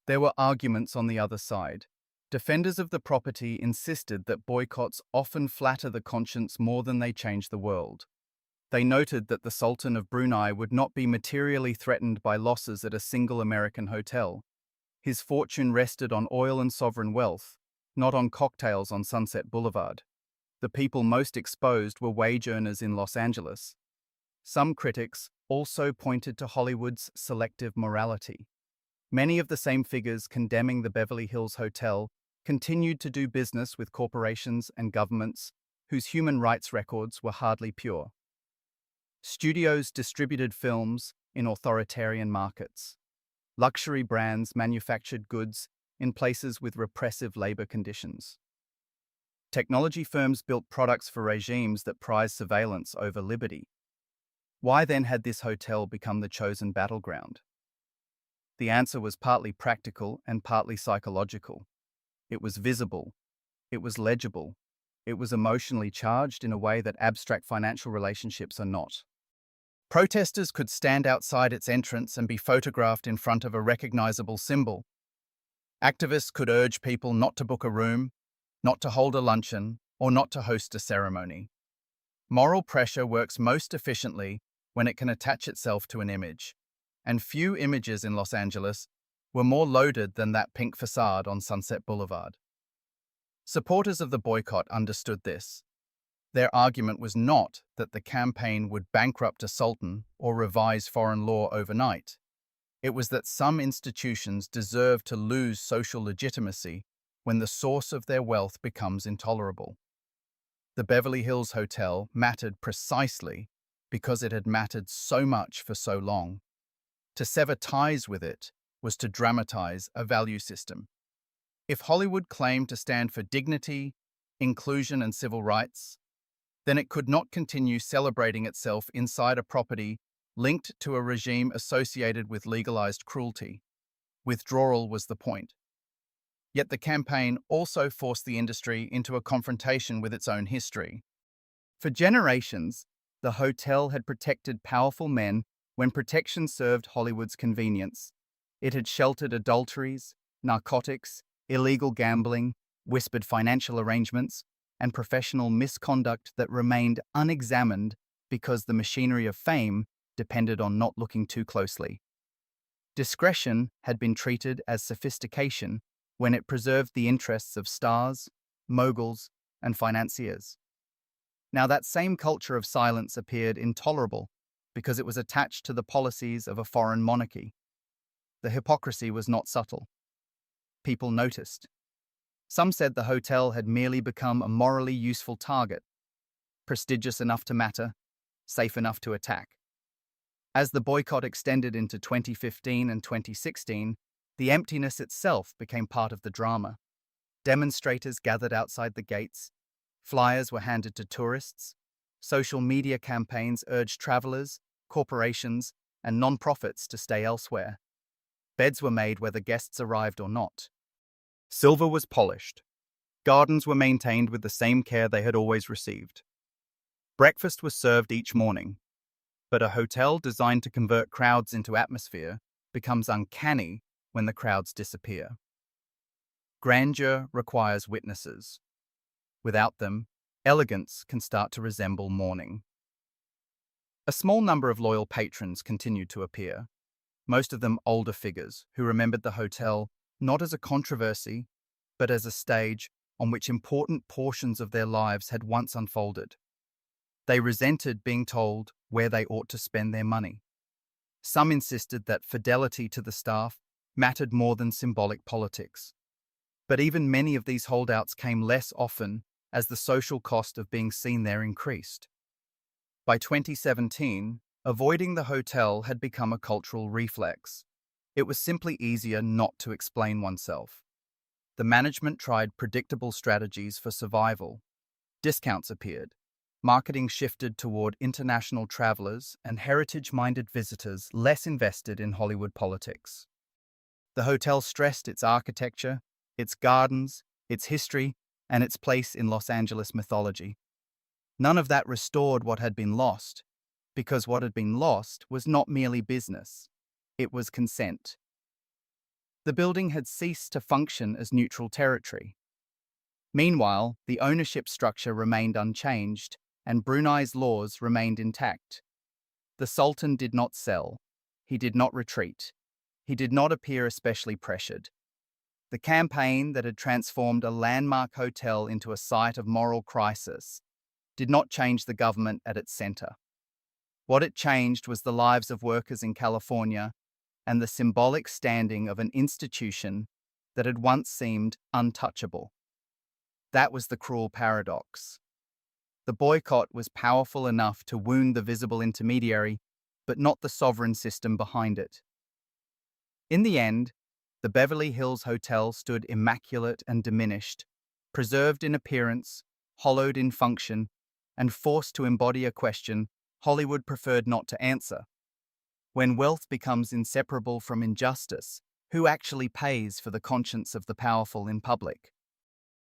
There were arguments on the other side. Defenders of the property insisted that boycotts often flatter the conscience more than they change the world. They noted that the Sultan of Brunei would not be materially threatened by losses at a single American hotel. His fortune rested on oil and sovereign wealth, not on cocktails on Sunset Boulevard. The people most exposed were wage earners in Los Angeles. Some critics also pointed to Hollywood's selective morality. Many of the same figures condemning the Beverly Hills Hotel continued to do business with corporations and governments whose human rights records were hardly pure. Studios distributed films in authoritarian markets. Luxury brands manufactured goods in places with repressive labor conditions. Technology firms built products for regimes that prized surveillance over liberty. Why then had this hotel become the chosen battleground? The answer was partly practical and partly psychological. It was visible. It was legible. It was emotionally charged in a way that abstract financial relationships are not. Protesters could stand outside its entrance and be photographed in front of a recognizable symbol. Activists could urge people not to book a room, not to hold a luncheon, or not to host a ceremony. Moral pressure works most efficiently when it can attach itself to an image, and few images in Los Angeles were more loaded than that pink facade on Sunset Boulevard. Supporters of the boycott understood this. Their argument was not that the campaign would bankrupt a sultan or revise foreign law overnight. It was that some institutions deserve to lose social legitimacy when the source of their wealth becomes intolerable. The Beverly Hills Hotel mattered precisely because it had mattered so much for so long. To sever ties with it was to dramatize a value system. If Hollywood claimed to stand for dignity, inclusion, and civil rights, then it could not continue celebrating itself inside a property linked to a regime associated with legalized cruelty. Withdrawal was the point. Yet the campaign also forced the industry into a confrontation with its own history. For generations, the hotel had protected powerful men when protection served Hollywood's convenience. It had sheltered adulteries, narcotics, illegal gambling, whispered financial arrangements, and professional misconduct that remained unexamined because the machinery of fame depended on not looking too closely. Discretion had been treated as sophistication when it preserved the interests of stars, moguls, and financiers. Now, that same culture of silence appeared intolerable because it was attached to the policies of a foreign monarchy. The hypocrisy was not subtle. People noticed. Some said the hotel had merely become a morally useful target, prestigious enough to matter, safe enough to attack. As the boycott extended into 2015 and 2016, the emptiness itself became part of the drama. Demonstrators gathered outside the gates, flyers were handed to tourists, social media campaigns urged travelers, corporations, and non-profits to stay elsewhere. Beds were made whether guests arrived or not. Silver was polished. Gardens were maintained with the same care they had always received. Breakfast was served each morning. But a hotel designed to convert crowds into atmosphere becomes uncanny when the crowds disappear. Grandeur requires witnesses. Without them, elegance can start to resemble mourning. A small number of loyal patrons continued to appear, most of them older figures who remembered the hotel not as a controversy, but as a stage on which important portions of their lives had once unfolded. They resented being told where they ought to spend their money. Some insisted that fidelity to the staff mattered more than symbolic politics. But even many of these holdouts came less often as the social cost of being seen there increased. By 2017, avoiding the hotel had become a cultural reflex. It was simply easier not to explain oneself. The management tried predictable strategies for survival. Discounts appeared. Marketing shifted toward international travelers and heritage-minded visitors less invested in Hollywood politics. The hotel stressed its architecture, its gardens, its history, and its place in Los Angeles mythology. None of that restored what had been lost, because what had been lost was not merely business, it was consent. The building had ceased to function as neutral territory. Meanwhile, the ownership structure remained unchanged, and Brunei's laws remained intact. The Sultan did not sell. He did not retreat. He did not appear especially pressured. The campaign that had transformed a landmark hotel into a site of moral crisis did not change the government at its center. What it changed was the lives of workers in California and the symbolic standing of an institution that had once seemed untouchable. That was the cruel paradox. The boycott was powerful enough to wound the visible intermediary, but not the sovereign system behind it. In the end, the Beverly Hills Hotel stood immaculate and diminished, preserved in appearance, hollowed in function, and forced to embody a question Hollywood preferred not to answer. When wealth becomes inseparable from injustice, who actually pays for the conscience of the powerful in public?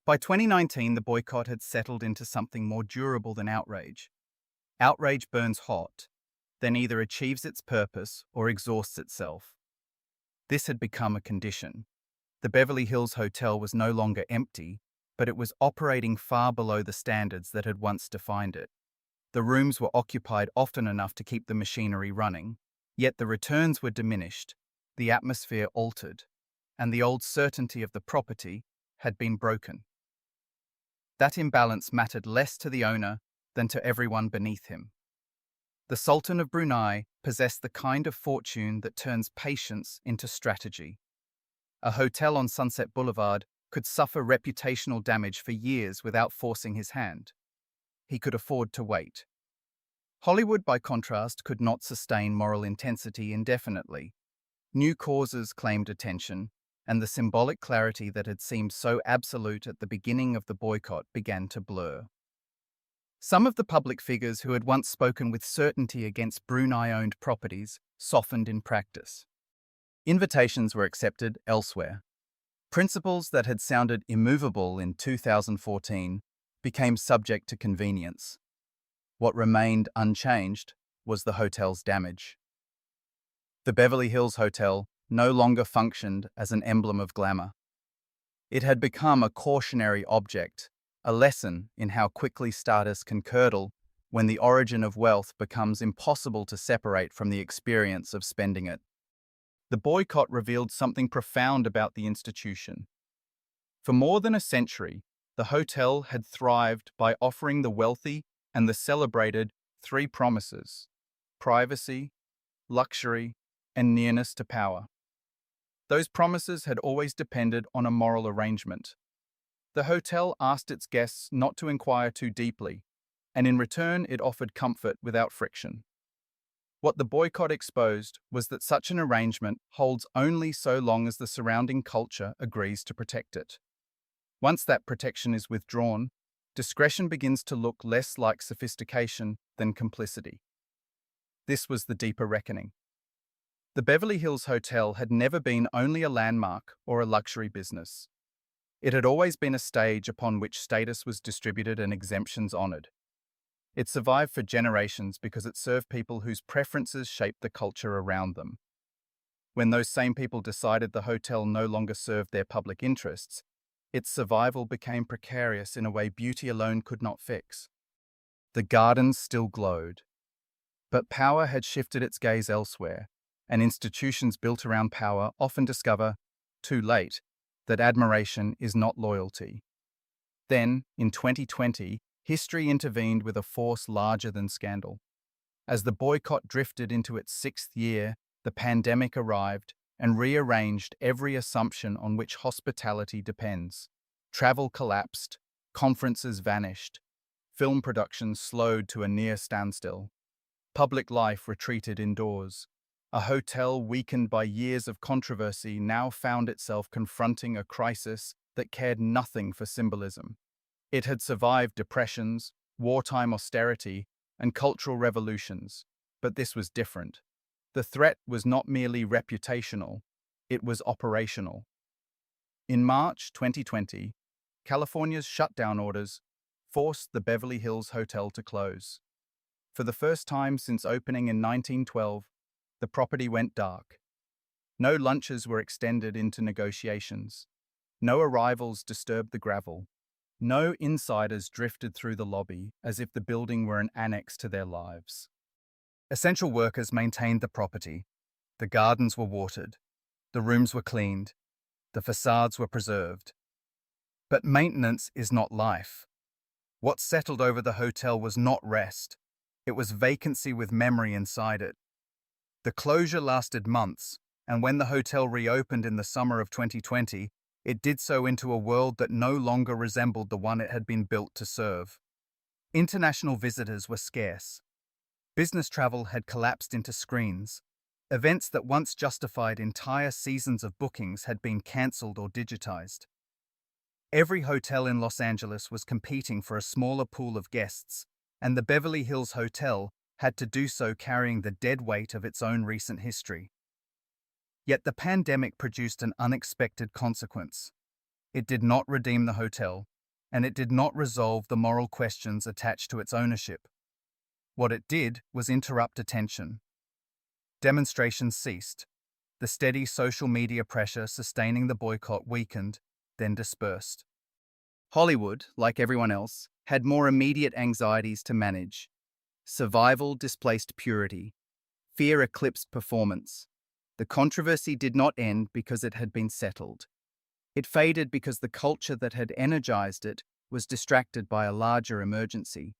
By 2019, the boycott had settled into something more durable than outrage. Outrage burns hot, then either achieves its purpose or exhausts itself. This had become a condition. The Beverly Hills Hotel was no longer empty, but it was operating far below the standards that had once defined it. The rooms were occupied often enough to keep the machinery running, yet the returns were diminished, the atmosphere altered, and the old certainty of the property had been broken. That imbalance mattered less to the owner than to everyone beneath him. The Sultan of Brunei possessed the kind of fortune that turns patience into strategy. A hotel on Sunset Boulevard could suffer reputational damage for years without forcing his hand. he could afford to wait. Hollywood, by contrast, could not sustain moral intensity indefinitely. New causes claimed attention, and the symbolic clarity that had seemed so absolute at the beginning of the boycott began to blur. Some of the public figures who had once spoken with certainty against Brunei-owned properties softened in practice. Invitations were accepted elsewhere. Principles that had sounded immovable in 2014 became subject to convenience. What remained unchanged was the hotel's damage. The Beverly Hills Hotel no longer functioned as an emblem of glamour. It had become a cautionary object, a lesson in how quickly status can curdle when the origin of wealth becomes impossible to separate from the experience of spending it. The boycott revealed something profound about the institution. For more than a century, the hotel had thrived by offering the wealthy and the celebrated three promises: privacy, luxury, and nearness to power. Those promises had always depended on a moral arrangement. The hotel asked its guests not to inquire too deeply, and in return it offered comfort without friction. What the boycott exposed was that such an arrangement holds only so long as the surrounding culture agrees to protect it. Once that protection is withdrawn, discretion begins to look less like sophistication than complicity. This was the deeper reckoning. The Beverly Hills Hotel had never been only a landmark or a luxury business. It had always been a stage upon which status was distributed and exemptions honored. It survived for generations because it served people whose preferences shaped the culture around them. When those same people decided the hotel no longer served their public interests, its survival became precarious in a way beauty alone could not fix. The gardens still glowed, but power had shifted its gaze elsewhere, and institutions built around power often discover, too late, that admiration is not loyalty. Then, in 2020, history intervened with a force larger than scandal. As the boycott drifted into its sixth year, the pandemic arrived and rearranged every assumption on which hospitality depends. Travel collapsed, conferences vanished, film production slowed to a near standstill. Public life retreated indoors. A hotel weakened by years of controversy now found itself confronting a crisis that cared nothing for symbolism. It had survived depressions, wartime austerity, and cultural revolutions, but this was different. The threat was not merely reputational, it was operational. In March 2020, California's shutdown orders forced the Beverly Hills Hotel to close. For the first time since opening in 1912, the property went dark. No lunches were extended into negotiations. No arrivals disturbed the gravel. No insiders drifted through the lobby as if the building were an annex to their lives. Essential workers maintained the property. The gardens were watered. The rooms were cleaned. The facades were preserved. But maintenance is not life. What settled over the hotel was not rest. It was vacancy with memory inside it. The closure lasted months, and when the hotel reopened in the summer of 2020, it did so into a world that no longer resembled the one it had been built to serve. International visitors were scarce. Business travel had collapsed into screens. Events that once justified entire seasons of bookings had been cancelled or digitized. Every hotel in Los Angeles was competing for a smaller pool of guests, and the Beverly Hills Hotel had to do so carrying the dead weight of its own recent history. Yet the pandemic produced an unexpected consequence. It did not redeem the hotel, and it did not resolve the moral questions attached to its ownership. What it did was interrupt attention. Demonstrations ceased. The steady social media pressure sustaining the boycott weakened, then dispersed. Hollywood, like everyone else, had more immediate anxieties to manage. Survival displaced purity. Fear eclipsed performance. The controversy did not end because it had been settled. It faded because the culture that had energized it was distracted by a larger emergency.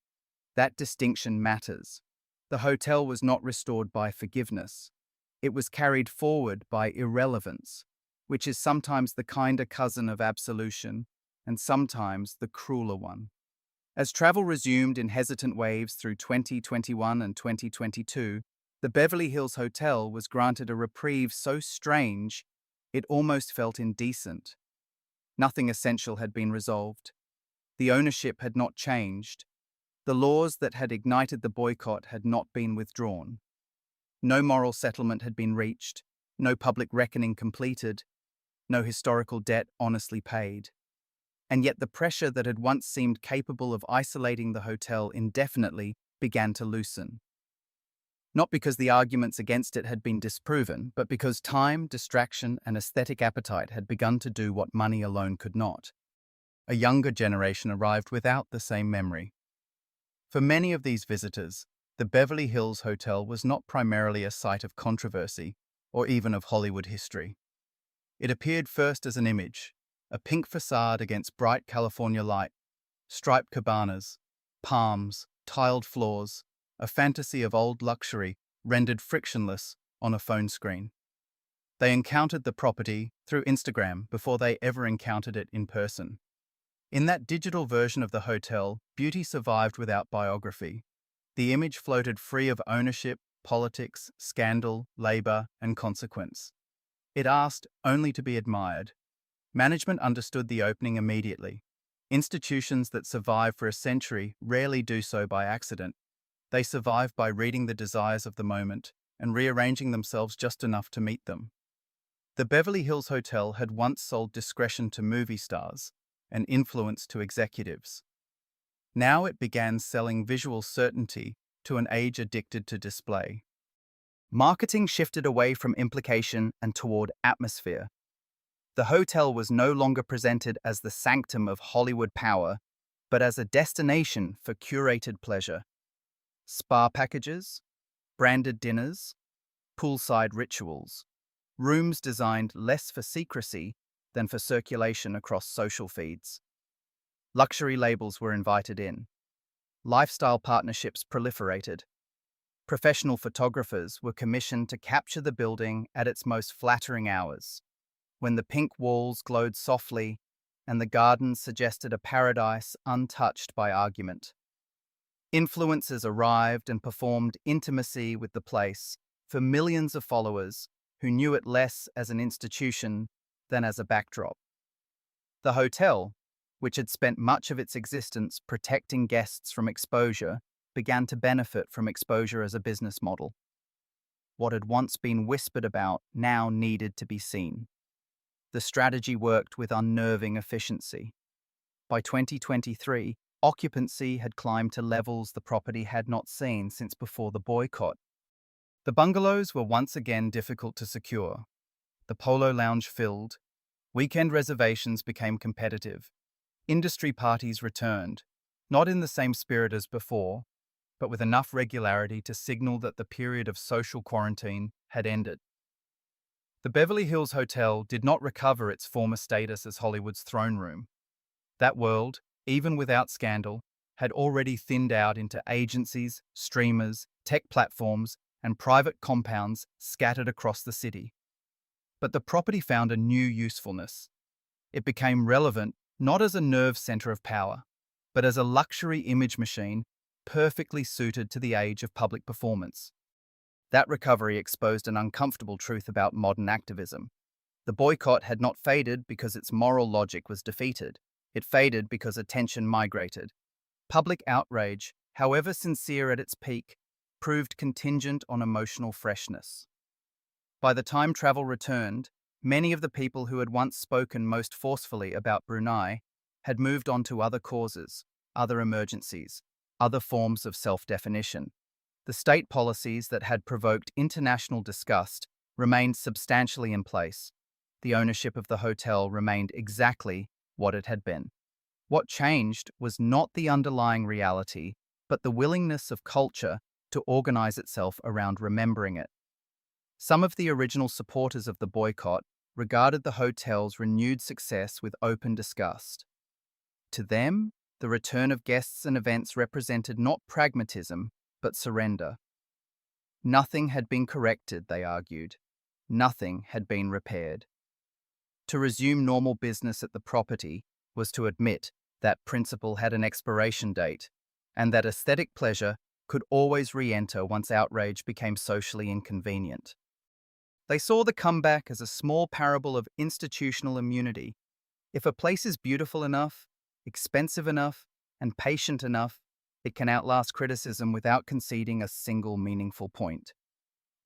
That distinction matters. The hotel was not restored by forgiveness. It was carried forward by irrelevance, which is sometimes the kinder cousin of absolution and sometimes the crueler one. As travel resumed in hesitant waves through 2021 and 2022, the Beverly Hills Hotel was granted a reprieve so strange it almost felt indecent. Nothing essential had been resolved. The ownership had not changed. The laws that had ignited the boycott had not been withdrawn. No moral settlement had been reached, no public reckoning completed, no historical debt honestly paid. And yet the pressure that had once seemed capable of isolating the hotel indefinitely began to loosen. Not because the arguments against it had been disproven, but because time, distraction, and aesthetic appetite had begun to do what money alone could not. A younger generation arrived without the same memory. For many of these visitors, the Beverly Hills Hotel was not primarily a site of controversy or even of Hollywood history. It appeared first as an image, a pink facade against bright California light, striped cabanas, palms, tiled floors, a fantasy of old luxury rendered frictionless on a phone screen. They encountered the property through Instagram before they ever encountered it in person. In that digital version of the hotel, beauty survived without biography. The image floated free of ownership, politics, scandal, labor, and consequence. It asked only to be admired. Management understood the opening immediately. Institutions that survive for a century rarely do so by accident. They survive by reading the desires of the moment and rearranging themselves just enough to meet them. The Beverly Hills Hotel had once sold discretion to movie stars and influence to executives. Now it began selling visual certainty to an age addicted to display. Marketing shifted away from implication and toward atmosphere. The hotel was no longer presented as the sanctum of Hollywood power, but as a destination for curated pleasure. Spa packages, branded dinners, poolside rituals, rooms designed less for secrecy than for circulation across social feeds. Luxury labels were invited in. Lifestyle partnerships proliferated. Professional photographers were commissioned to capture the building at its most flattering hours, when the pink walls glowed softly and the gardens suggested a paradise untouched by argument. Influencers arrived and performed intimacy with the place for millions of followers who knew it less as an institution than as a backdrop. The hotel, which had spent much of its existence protecting guests from exposure, began to benefit from exposure as a business model. What had once been whispered about now needed to be seen. The strategy worked with unnerving efficiency. By 2023, occupancy had climbed to levels the property had not seen since before the boycott. The bungalows were once again difficult to secure. The Polo Lounge filled. Weekend reservations became competitive. Industry parties returned, not in the same spirit as before, but with enough regularity to signal that the period of social quarantine had ended. The Beverly Hills Hotel did not recover its former status as Hollywood's throne room. That world, even without scandal, had already thinned out into agencies, streamers, tech platforms, and private compounds scattered across the city. But the property found a new usefulness. It became relevant not as a nerve center of power, but as a luxury image machine perfectly suited to the age of public performance. That recovery exposed an uncomfortable truth about modern activism. The boycott had not faded because its moral logic was defeated. It faded because attention migrated. Public outrage, however sincere at its peak, proved contingent on emotional freshness. By the time travel returned, many of the people who had once spoken most forcefully about Brunei had moved on to other causes, other emergencies, other forms of self-definition. The state policies that had provoked international disgust remained substantially in place. The ownership of the hotel remained exactly what it had been. What changed was not the underlying reality, but the willingness of culture to organize itself around remembering it. Some of the original supporters of the boycott regarded the hotel's renewed success with open disgust. To them, the return of guests and events represented not pragmatism, but surrender. Nothing had been corrected, they argued. Nothing had been repaired. To resume normal business at the property was to admit that principle had an expiration date, and that aesthetic pleasure could always re-enter once outrage became socially inconvenient. They saw the comeback as a small parable of institutional immunity. If a place is beautiful enough, expensive enough, and patient enough, it can outlast criticism without conceding a single meaningful point.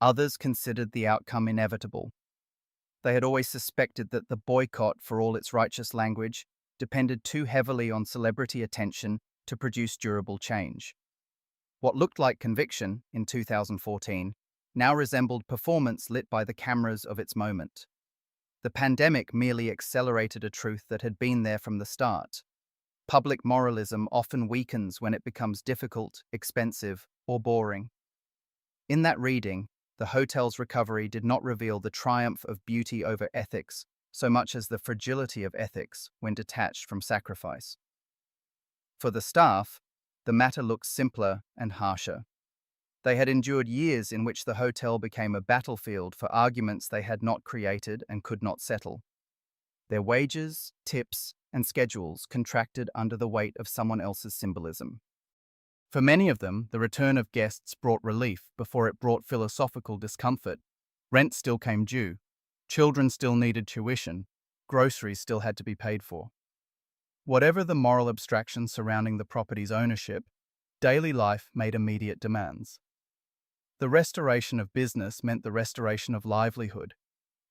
Others considered the outcome inevitable. They had always suspected that the boycott, for all its righteous language, depended too heavily on celebrity attention to produce durable change. What looked like conviction in 2014 now resembled performance lit by the cameras of its moment. The pandemic merely accelerated a truth that had been there from the start. Public moralism often weakens when it becomes difficult, expensive, or boring. In that reading, the hotel's recovery did not reveal the triumph of beauty over ethics so much as the fragility of ethics when detached from sacrifice. For the staff, the matter looked simpler and harsher. They had endured years in which the hotel became a battlefield for arguments they had not created and could not settle. Their wages, tips, and schedules contracted under the weight of someone else's symbolism. For many of them, the return of guests brought relief before it brought philosophical discomfort. Rent still came due, children still needed tuition, groceries still had to be paid for. Whatever the moral abstraction surrounding the property's ownership, daily life made immediate demands. The restoration of business meant the restoration of livelihood,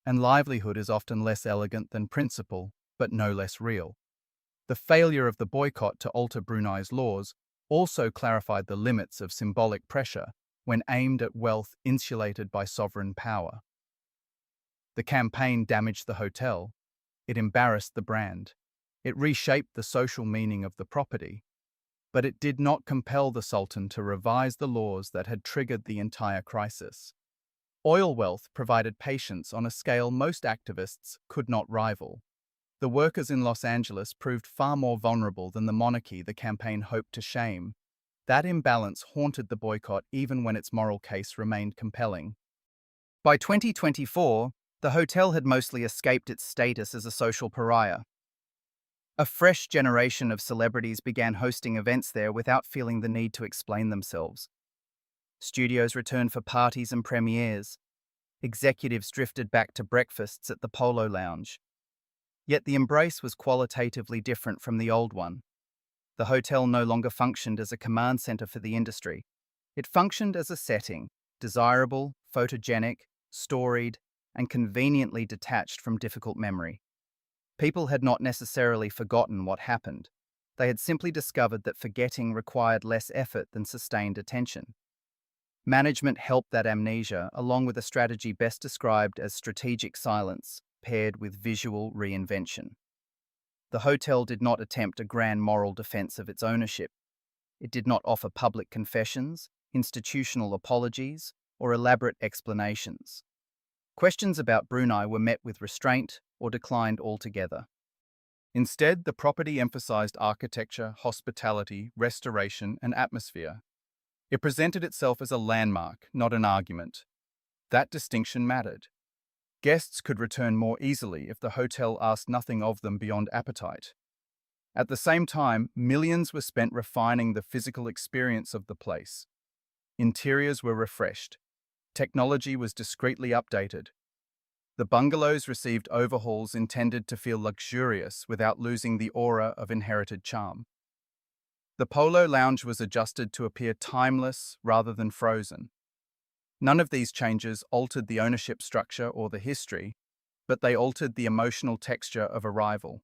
and livelihood is often less elegant than principle, but no less real. The failure of the boycott to alter Brunei's laws also clarified the limits of symbolic pressure when aimed at wealth insulated by sovereign power. The campaign damaged the hotel. It embarrassed the brand. It reshaped the social meaning of the property. But it did not compel the Sultan to revise the laws that had triggered the entire crisis. Oil wealth provided patience on a scale most activists could not rival. The workers in Los Angeles proved far more vulnerable than the monarchy the campaign hoped to shame. That imbalance haunted the boycott even when its moral case remained compelling. By 2024, the hotel had mostly escaped its status as a social pariah. A fresh generation of celebrities began hosting events there without feeling the need to explain themselves. Studios returned for parties and premieres. Executives drifted back to breakfasts at the Polo Lounge. Yet the embrace was qualitatively different from the old one. The hotel no longer functioned as a command center for the industry. It functioned as a setting, desirable, photogenic, storied, and conveniently detached from difficult memory. People had not necessarily forgotten what happened. They had simply discovered that forgetting required less effort than sustained attention. Management helped that amnesia, along with a strategy best described as strategic silence, paired with visual reinvention. The hotel did not attempt a grand moral defense of its ownership. It did not offer public confessions, institutional apologies, or elaborate explanations. Questions about Brunei were met with restraint or declined altogether. Instead, the property emphasized architecture, hospitality, restoration, and atmosphere. It presented itself as a landmark, not an argument. That distinction mattered. Guests could return more easily if the hotel asked nothing of them beyond appetite. At the same time, millions were spent refining the physical experience of the place. Interiors were refreshed. Technology was discreetly updated. The bungalows received overhauls intended to feel luxurious without losing the aura of inherited charm. The Polo Lounge was adjusted to appear timeless rather than frozen. None of these changes altered the ownership structure or the history, but they altered the emotional texture of arrival.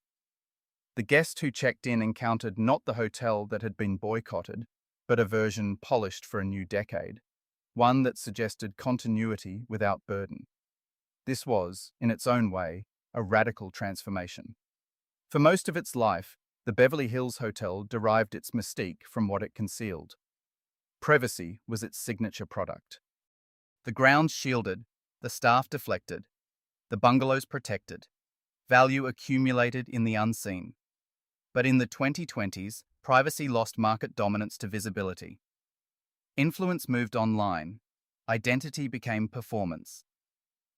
The guest who checked in encountered not the hotel that had been boycotted, but a version polished for a new decade, one that suggested continuity without burden. This was, in its own way, a radical transformation. For most of its life, the Beverly Hills Hotel derived its mystique from what it concealed. Privacy was its signature product. The grounds shielded, the staff deflected, the bungalows protected, value accumulated in the unseen. But in the 2020s, privacy lost market dominance to visibility. Influence moved online. Identity became performance.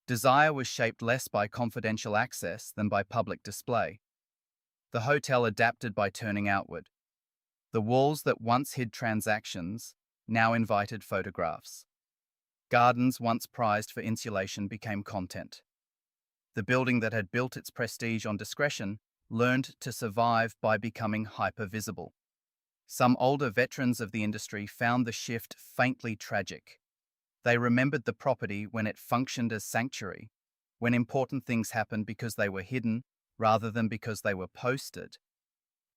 Desire was shaped less by confidential access than by public display. The hotel adapted by turning outward. The walls that once hid transactions now invited photographs. Gardens once prized for insulation became content. The building that had built its prestige on discretion learned to survive by becoming hyper-visible. Some older veterans of the industry found the shift faintly tragic. They remembered the property when it functioned as sanctuary, when important things happened because they were hidden rather than because they were posted.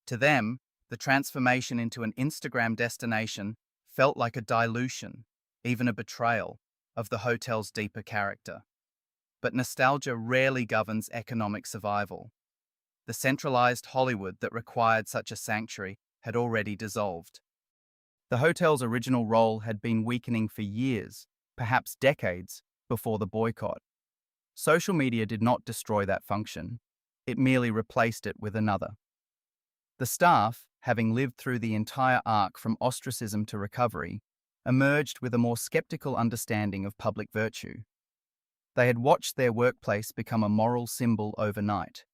To them, the transformation into an Instagram destination felt like a dilution, even a betrayal, of the hotel's deeper character. But nostalgia rarely governs economic survival. The centralized Hollywood that required such a sanctuary had already dissolved. The hotel's original role had been weakening for years, perhaps decades, before the boycott. Social media did not destroy that function. It merely replaced it with another. The staff, having lived through the entire arc from ostracism to recovery, emerged with a more skeptical understanding of public virtue. They had watched their workplace become a moral symbol overnight.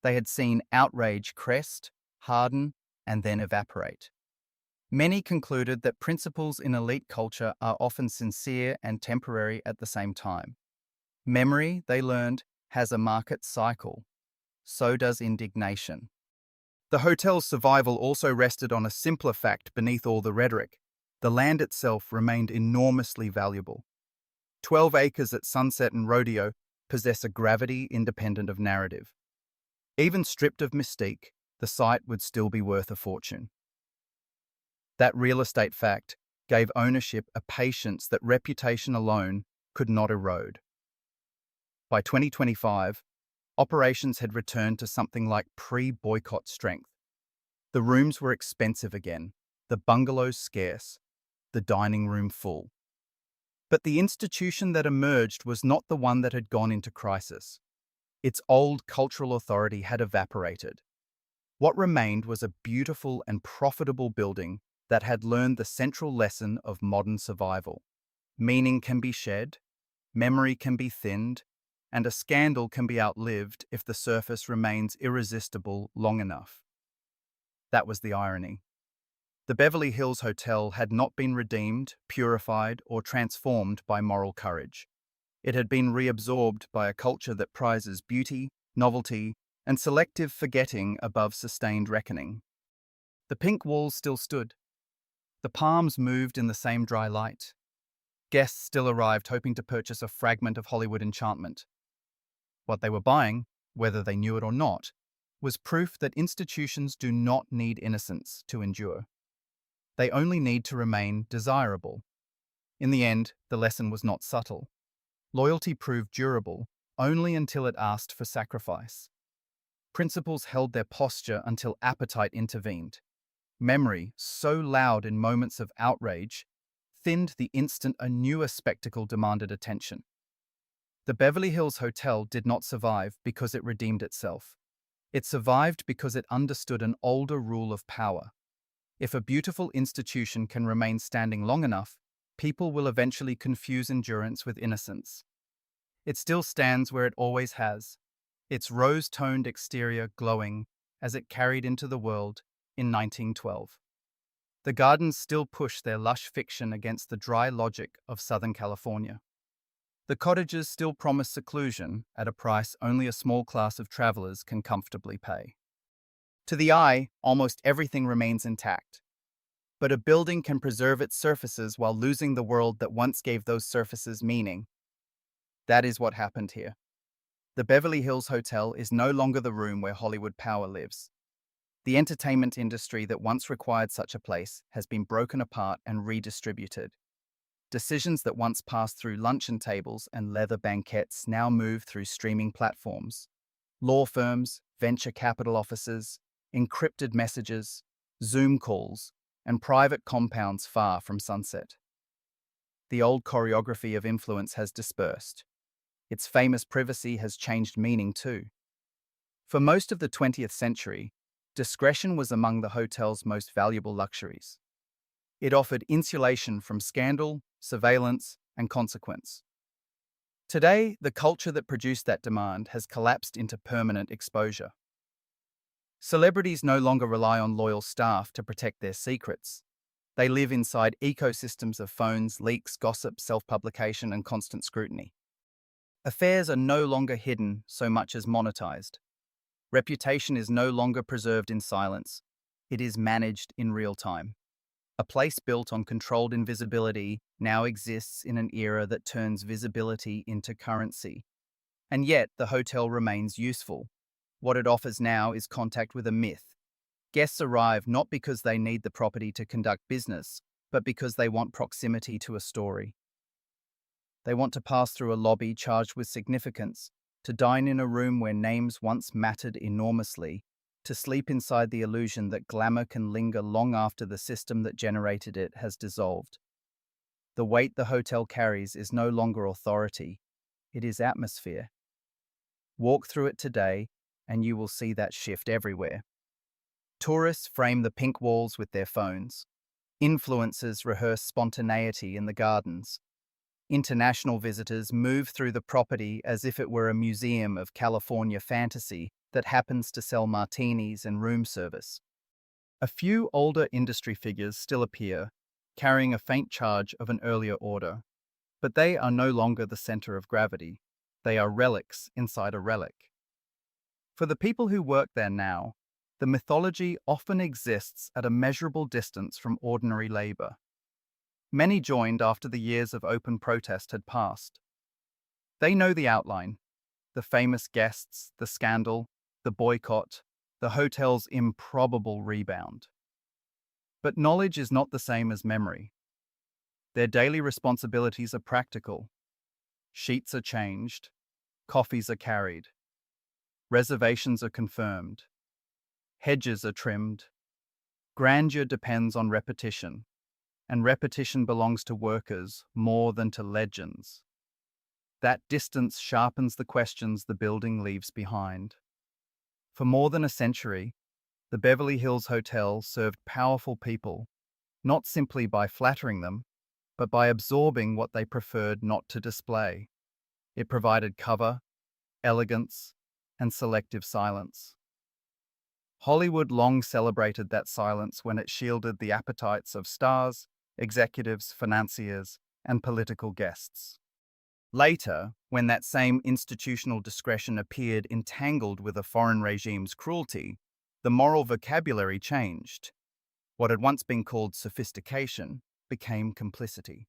They had seen outrage crest, harden, and then evaporate. Many concluded that principles in elite culture are often sincere and temporary at the same time. Memory, they learned, has a market cycle. So does indignation. The hotel's survival also rested on a simpler fact beneath all the rhetoric. The land itself remained enormously valuable. 12 acres at Sunset and Rodeo possess a gravity independent of narrative. Even stripped of mystique, the site would still be worth a fortune. That real estate fact gave ownership a patience that reputation alone could not erode. By 2025, operations had returned to something like pre-boycott strength. The rooms were expensive again, the bungalows scarce, the dining room full. But the institution that emerged was not the one that had gone into crisis. Its old cultural authority had evaporated. What remained was a beautiful and profitable building that had learned the central lesson of modern survival. Meaning can be shed, memory can be thinned, and a scandal can be outlived if the surface remains irresistible long enough. That was the irony. The Beverly Hills Hotel had not been redeemed, purified, or transformed by moral courage. It had been reabsorbed by a culture that prizes beauty, novelty, and selective forgetting above sustained reckoning. The pink walls still stood. The palms moved in the same dry light. Guests still arrived hoping to purchase a fragment of Hollywood enchantment. What they were buying, whether they knew it or not, was proof that institutions do not need innocence to endure. They only need to remain desirable. In the end, the lesson was not subtle. Loyalty proved durable only until it asked for sacrifice. Principles held their posture until appetite intervened. Memory, so loud in moments of outrage, thinned the instant a newer spectacle demanded attention. The Beverly Hills Hotel did not survive because it redeemed itself. It survived because it understood an older rule of power. If a beautiful institution can remain standing long enough, people will eventually confuse endurance with innocence. It still stands where it always has, its rose-toned exterior glowing as it carried into the world in 1912. The gardens still push their lush fiction against the dry logic of Southern California. The cottages still promise seclusion at a price only a small class of travelers can comfortably pay. To the eye, almost everything remains intact. But a building can preserve its surfaces while losing the world that once gave those surfaces meaning. That is what happened here. The Beverly Hills Hotel is no longer the room where Hollywood power lives. The entertainment industry that once required such a place has been broken apart and redistributed. Decisions that once passed through luncheon tables and leather banquettes now move through streaming platforms. Law firms, venture capital offices, encrypted messages, Zoom calls, and private compounds far from Sunset. The old choreography of influence has dispersed. Its famous privacy has changed meaning too. For most of the 20th century, discretion was among the hotel's most valuable luxuries. It offered insulation from scandal, surveillance, and consequence. Today, the culture that produced that demand has collapsed into permanent exposure. Celebrities no longer rely on loyal staff to protect their secrets. They live inside ecosystems of phones, leaks, gossip, self-publication, and constant scrutiny. Affairs are no longer hidden so much as monetized. Reputation is no longer preserved in silence. It is managed in real time. A place built on controlled invisibility now exists in an era that turns visibility into currency. And yet, the hotel remains useful. What it offers now is contact with a myth. Guests arrive not because they need the property to conduct business, but because they want proximity to a story. They want to pass through a lobby charged with significance, to dine in a room where names once mattered enormously, to sleep inside the illusion that glamour can linger long after the system that generated it has dissolved. The weight the hotel carries is no longer authority, it is atmosphere. Walk through it today, and you will see that shift everywhere. Tourists frame the pink walls with their phones. Influencers rehearse spontaneity in the gardens. International visitors move through the property as if it were a museum of California fantasy that happens to sell martinis and room service. A few older industry figures still appear, carrying a faint charge of an earlier order, but they are no longer the center of gravity. They are relics inside a relic. For the people who work there now, the mythology often exists at a measurable distance from ordinary labor. Many joined after the years of open protest had passed. They know the outline: the famous guests, the scandal, the boycott, the hotel's improbable rebound. But knowledge is not the same as memory. Their daily responsibilities are practical. Sheets are changed, coffees are carried, reservations are confirmed, hedges are trimmed. Grandeur depends on repetition, and repetition belongs to workers more than to legends. That distance sharpens the questions the building leaves behind. For more than a century, the Beverly Hills Hotel served powerful people, not simply by flattering them, but by absorbing what they preferred not to display. It provided cover, elegance, and selective silence. Hollywood long celebrated that silence when it shielded the appetites of stars, executives, financiers, and political guests. Later, when that same institutional discretion appeared entangled with a foreign regime's cruelty, the moral vocabulary changed. What had once been called sophistication became complicity.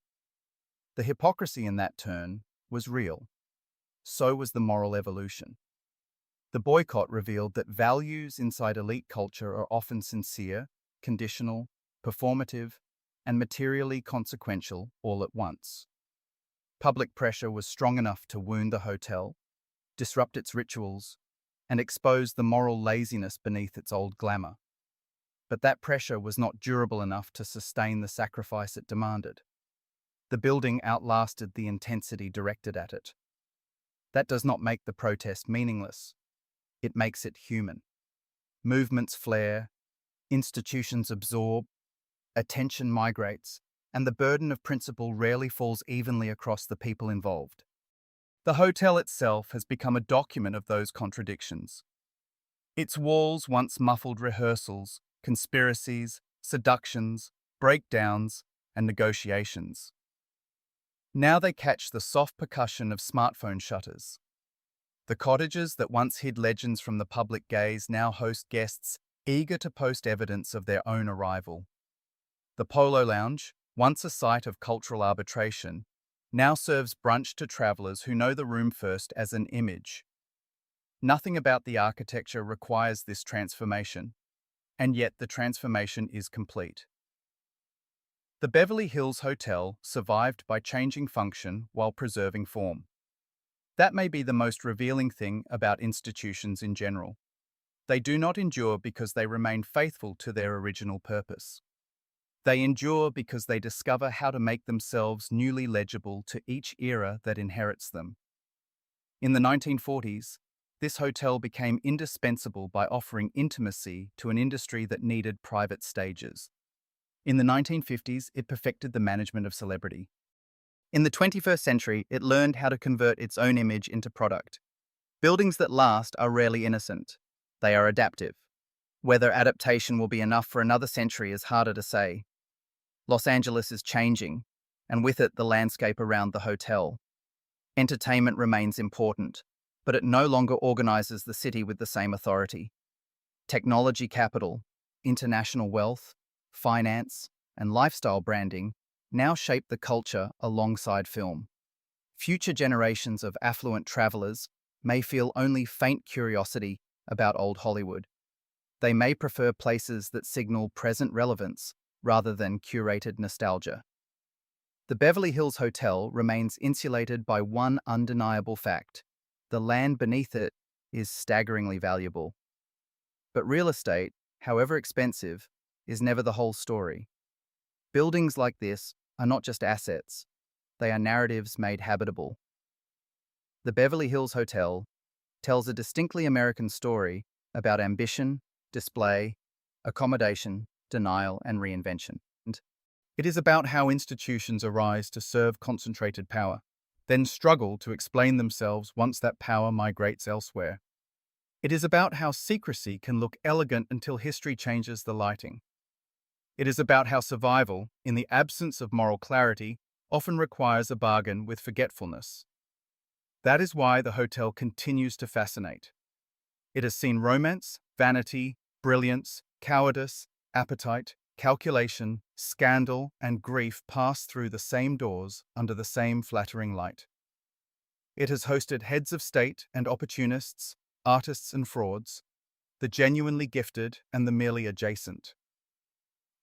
The hypocrisy in that turn was real. So was the moral evolution. The boycott revealed that values inside elite culture are often sincere, conditional, performative, and materially consequential all at once. Public pressure was strong enough to wound the hotel, disrupt its rituals, and expose the moral laziness beneath its old glamour. But that pressure was not durable enough to sustain the sacrifice it demanded. The building outlasted the intensity directed at it. That does not make the protest meaningless. It makes it human. Movements flare, institutions absorb, attention migrates, and the burden of principle rarely falls evenly across the people involved. The hotel itself has become a document of those contradictions. Its walls once muffled rehearsals, conspiracies, seductions, breakdowns, and negotiations. Now they catch the soft percussion of smartphone shutters. The cottages that once hid legends from the public gaze now host guests eager to post evidence of their own arrival. The Polo Lounge, once a site of cultural arbitration, now serves brunch to travelers who know the room first as an image. Nothing about the architecture requires this transformation, and yet the transformation is complete. The Beverly Hills Hotel survived by changing function while preserving form. That may be the most revealing thing about institutions in general. They do not endure because they remain faithful to their original purpose. They endure because they discover how to make themselves newly legible to each era that inherits them. In the 1940s, this hotel became indispensable by offering intimacy to an industry that needed private stages. In the 1950s, it perfected the management of celebrity. In the 21st century, it learned how to convert its own image into product. Buildings that last are rarely innocent. They are adaptive. Whether adaptation will be enough for another century is harder to say. Los Angeles is changing, and with it the landscape around the hotel. Entertainment remains important, but it no longer organizes the city with the same authority. Technology capital, international wealth, finance, and lifestyle branding now shape the culture alongside film. Future generations of affluent travelers may feel only faint curiosity about old Hollywood. They may prefer places that signal present relevance rather than curated nostalgia. The Beverly Hills Hotel remains insulated by one undeniable fact: the land beneath it is staggeringly valuable. But real estate, however expensive, is never the whole story. Buildings like this are not just assets, they are narratives made habitable. The Beverly Hills Hotel tells a distinctly American story about ambition, display, accommodation, denial, and reinvention. It is about how institutions arise to serve concentrated power, then struggle to explain themselves once that power migrates elsewhere. It is about how secrecy can look elegant until history changes the lighting. It is about how survival, in the absence of moral clarity, often requires a bargain with forgetfulness. That is why the hotel continues to fascinate. It has seen romance, vanity, brilliance, cowardice, appetite, calculation, scandal, and grief pass through the same doors under the same flattering light. It has hosted heads of state and opportunists, artists and frauds, the genuinely gifted and the merely adjacent.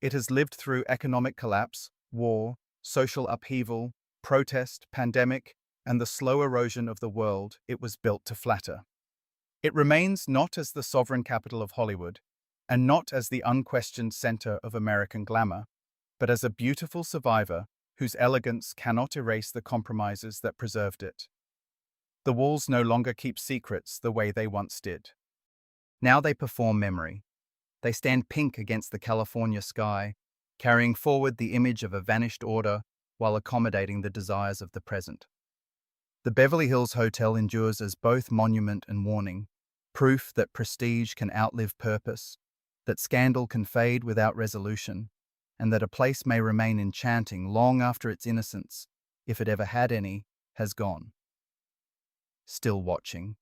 It has lived through economic collapse, war, social upheaval, protest, pandemic, and the slow erosion of the world it was built to flatter. It remains not as the sovereign capital of Hollywood, and not as the unquestioned center of American glamour, but as a beautiful survivor whose elegance cannot erase the compromises that preserved it. The walls no longer keep secrets the way they once did. Now they perform memory. They stand pink against the California sky, carrying forward the image of a vanished order while accommodating the desires of the present. The Beverly Hills Hotel endures as both monument and warning, proof that prestige can outlive purpose, that scandal can fade without resolution, and that a place may remain enchanting long after its innocence, if it ever had any, has gone. Still watching.